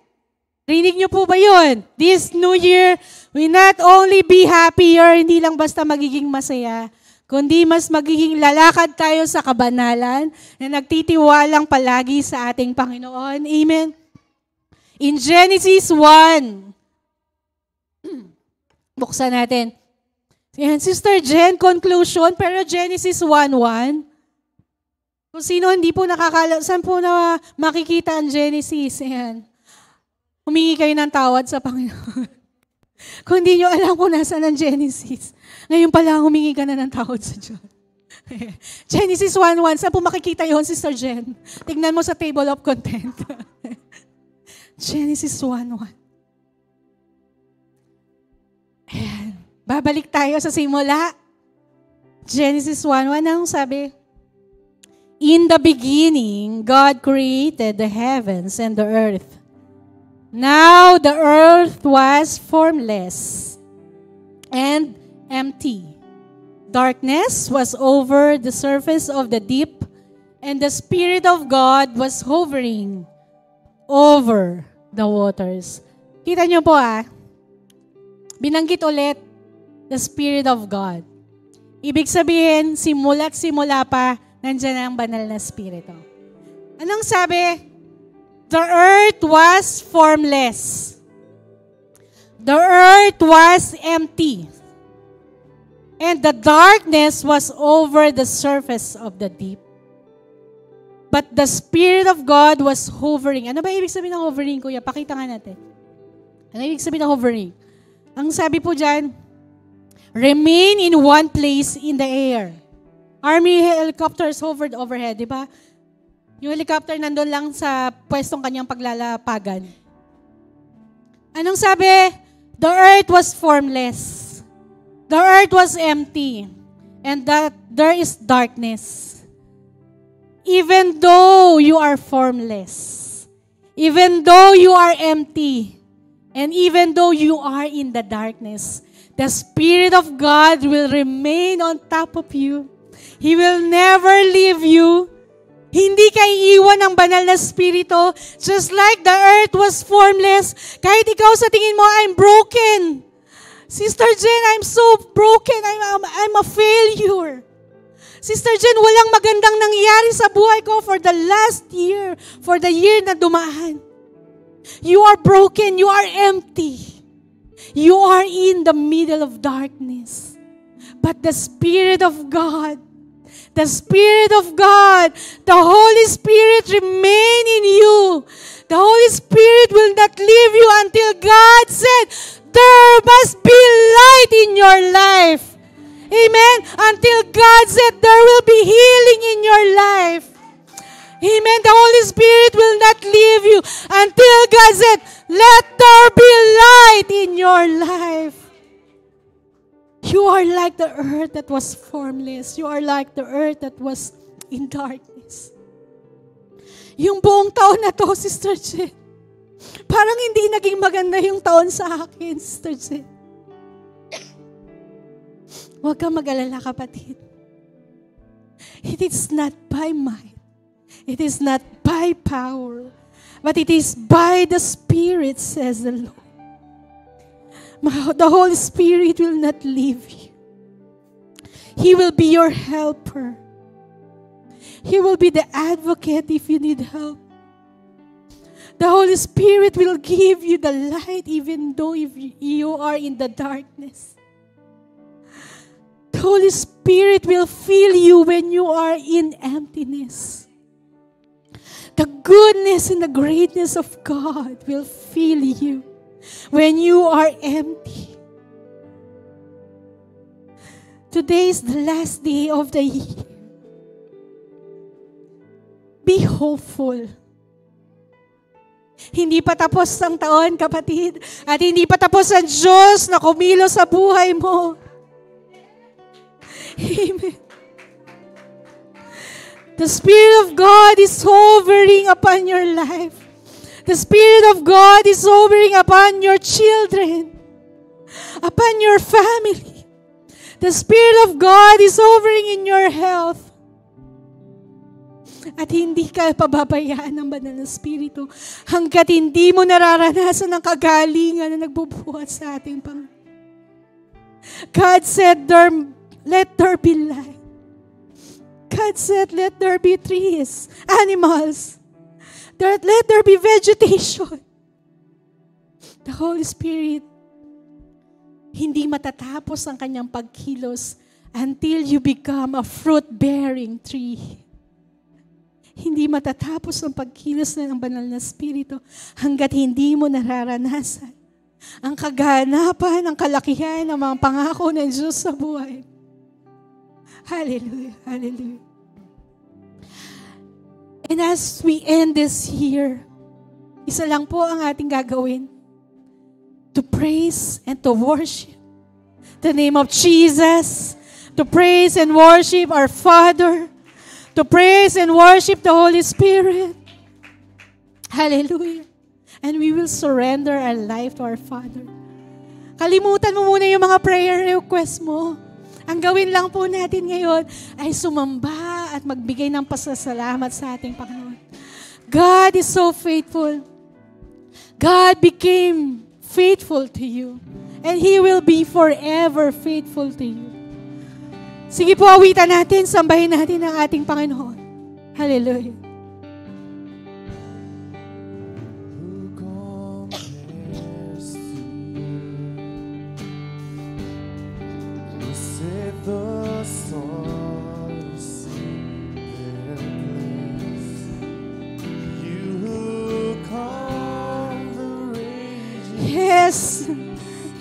Rinig niyo po ba yun? This new year will not only be happier, hindi lang basta magiging masaya, kundi mas magiging lalakad tayo sa kabanalan na nagtitiwalang palagi sa ating Panginoon. Amen? In Genesis 1, buksan natin. Yan, Sister Jen, conclusion, pero Genesis 1:1. Kung sino hindi po saan po na makikita ang Genesis? Yan. Humingi kayo ng tawad sa Panginoon. Kung hindi nyo alam kung nasaan ang Genesis, ngayon pala humingi ka na ng tawad sa Diyos. Genesis 1:1, saan po makikita yun, Sister Jen? Tignan mo sa table of content. Genesis 1:1. Ayan. Babalik tayo sa simula. Genesis 1:1, anong sabi? In the beginning, God created the heavens and the earth. Now the earth was formless and empty. Darkness was over the surface of the deep, and the Spirit of God was hovering over the waters. Kita niyo po binanggit ulit the Spirit of God. Ibig sabihin, simula't simula pa, nandiyan ang banal na Espiritu. Anong sabi? The earth was formless. The earth was empty. And the darkness was over the surface of the deep. But the Spirit of God was hovering. Ano ba ibig sabihin ng hovering, Kuya? Pakita nga natin. Ano ibig sabihin ng hovering? Ang sabi po dyan, remain in one place in the air. Army helicopters hovered overhead, di ba? Yung helicopter nandun lang sa pwestong kanyang paglalapagan. Anong sabi? The earth was formless. the earth was empty, and that there is darkness. Even though you are formless, even though you are empty, and even though you are in the darkness, the Spirit of God will remain on top of you. He will never leave you. Hindi ka iiwan ng banal na Espiritu. Just like the earth was formless, kahit ikaw sa tingin mo, I'm broken. Sister Jen, I'm so broken. I'm a failure. Sister Jen, walang magandang nangyari sa buhay ko for the last year, for the year na dumaan. You are broken. You are empty. You are in the middle of darkness. But the Spirit of God, the Spirit of God, the Holy Spirit remain in you. The Holy Spirit will not leave you until God said, there must be light in your life. Amen. Until God said, there will be healing in your life. Amen. The Holy Spirit will not leave you until God said, let there be light in your life. You are like the earth that was formless. You are like the earth that was in darkness. Yung buong taon na to, Sister Jen, parang hindi naging maganda yung taon sa akin, Sister Jen. Huwag kang mag-alala, kapatid. It is not by might. It is not by power. But it is by the Spirit, says the Lord. The Holy Spirit will not leave you. He will be your helper. He will be the advocate if you need help. The Holy Spirit will give you the light even though if you are in the darkness. The Holy Spirit will fill you when you are in emptiness. The goodness and the greatness of God will fill you when you are empty. Today is the last day of the year. Be hopeful. Hindi pa tapos ang taon, kapatid. At hindi pa tapos ang Diyos na kumilos sa buhay mo. Amen. The Spirit of God is hovering upon your life. The Spirit of God is hovering upon your children, upon your family. The Spirit of God is hovering in your health. At hindi ka pababayaan ng banal na Espiritu hanggat hindi mo nararanasan ang kagalingan na nagbubuhat sa ating Panginoon. God said, let there be light. God said, let there be trees, animals. Let there be vegetation. The Holy Spirit, hindi matatapos ang kanyang pagkilos until you become a fruit-bearing tree. Hindi matatapos ang pagkilos ng banal na Espiritu hanggat hindi mo nararanasan ang kaganapan, ang kalakihan, ang mga pangako ng Diyos sa buhay. Hallelujah, hallelujah. And as we end this year, isa lang po ang ating gagawin. To praise and to worship the name of Jesus. To praise and worship our Father. To praise and worship the Holy Spirit. Hallelujah. And we will surrender our life to our Father. Kalimutan mo muna yung mga prayer request mo. Ang gawin lang po natin ngayon ay sumamba at magbigay ng pasasalamat sa ating Panginoon. God is so faithful. God became faithful to you. And He will be forever faithful to you. Sige po, awitan natin, sambahin natin ang ating Panginoon. Hallelujah. The stars in their place. You calm the raging. Yes.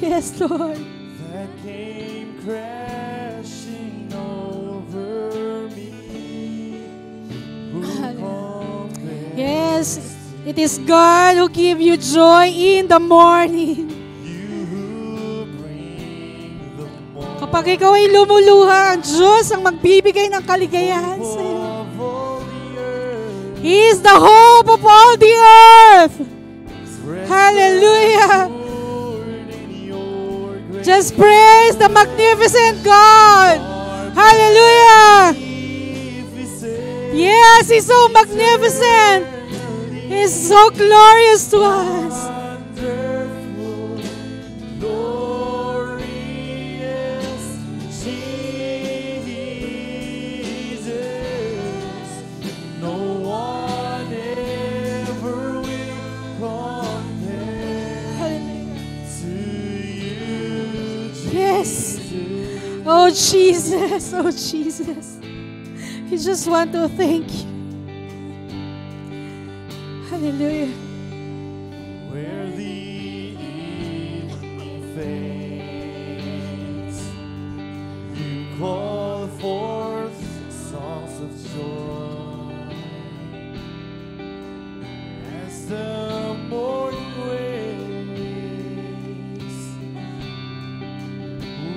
Yes, Lord. That came crashing over me. Who compares? Yes. It is God who gives you joy in the morning. Kapag ikaw ay lumuluha, ang Diyos ang magbibigay ng kaligayahan sa iyo. He is the hope of all the earth. Hallelujah. Just praise the magnificent God. Hallelujah. Yes, He's so magnificent. He's so glorious to us. Yes. Oh Jesus, oh Jesus. We just want to thank you. Hallelujah. Where the evening fades, you call forth songs of joy. As the morning waves,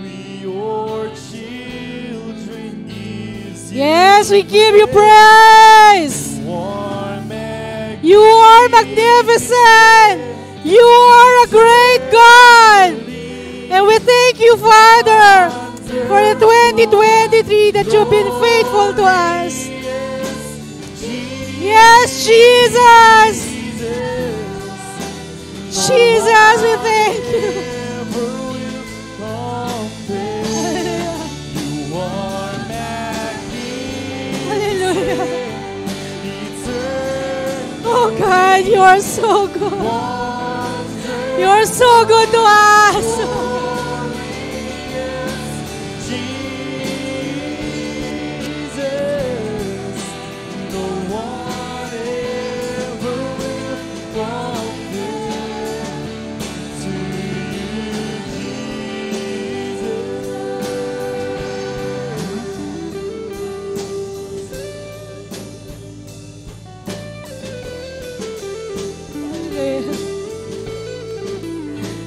we your children give you. Yes, we give you praise. You are magnificent. You are a great God. And we thank you, Father, for the 2023 that you've been faithful to us. Yes, Jesus. Jesus, we thank you. Hallelujah. Oh God, you are so good. You are so good to us.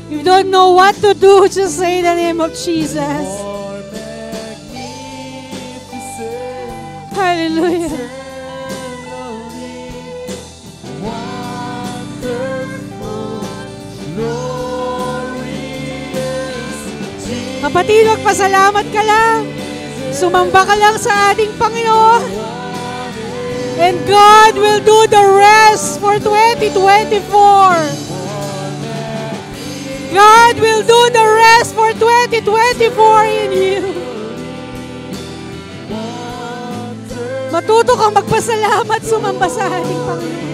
You don't know what to do, just say the name of Jesus. Hallelujah. Kapatid, magpasalamat ka lang. Sumamba ka lang sa ating Panginoon. And God will do the rest for 2024. God will do the rest for 2024 in you. Matuto kang magpasalamat, sumamba sa ating Panginoon.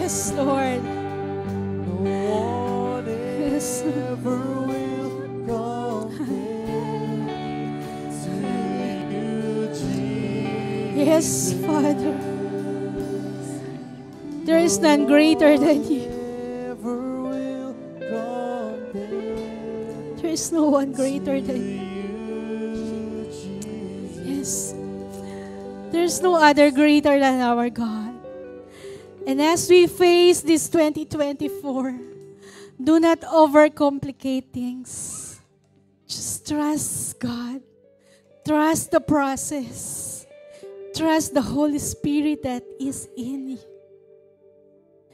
Yes, Lord. Yes. Yes, Father. There is none greater than you. There is no one greater than you. Yes. There's no other greater than our God. And as we face this 2024, do not overcomplicate things. Just trust God. Trust the process. Trust the Holy Spirit that is in you.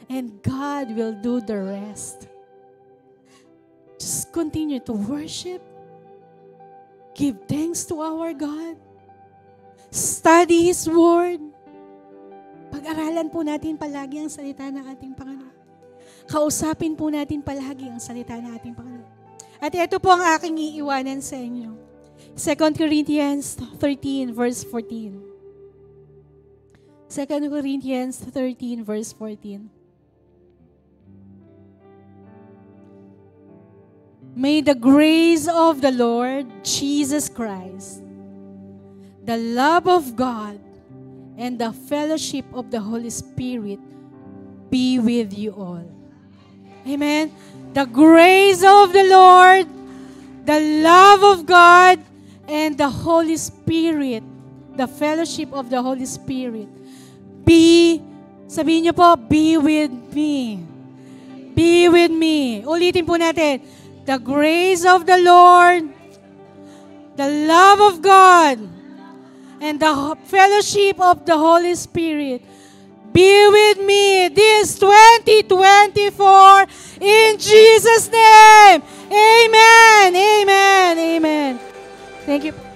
And God will do the rest. Just continue to worship. Give thanks to our God. Study His Word. Pag-aralan po natin palagi ang salita ng ating Panginoon. Kausapin po natin palagi ang salita ng ating Panginoon. At ito po ang aking iiwanan sa inyo. 2 Corinthians 13 verse 14. 2 Corinthians 13 verse 14. May the grace of the Lord Jesus Christ, the love of God, and the fellowship of the Holy Spirit be with you all. Amen. The grace of the Lord, the love of God, and the Holy Spirit, the fellowship of the Holy Spirit, sabihin niyo po, be with me. Be with me. Ulitin po natin. The grace of the Lord, the love of God, and the fellowship of the Holy Spirit be with me this 2024 in Jesus' name. Amen. Amen. Amen. Thank you.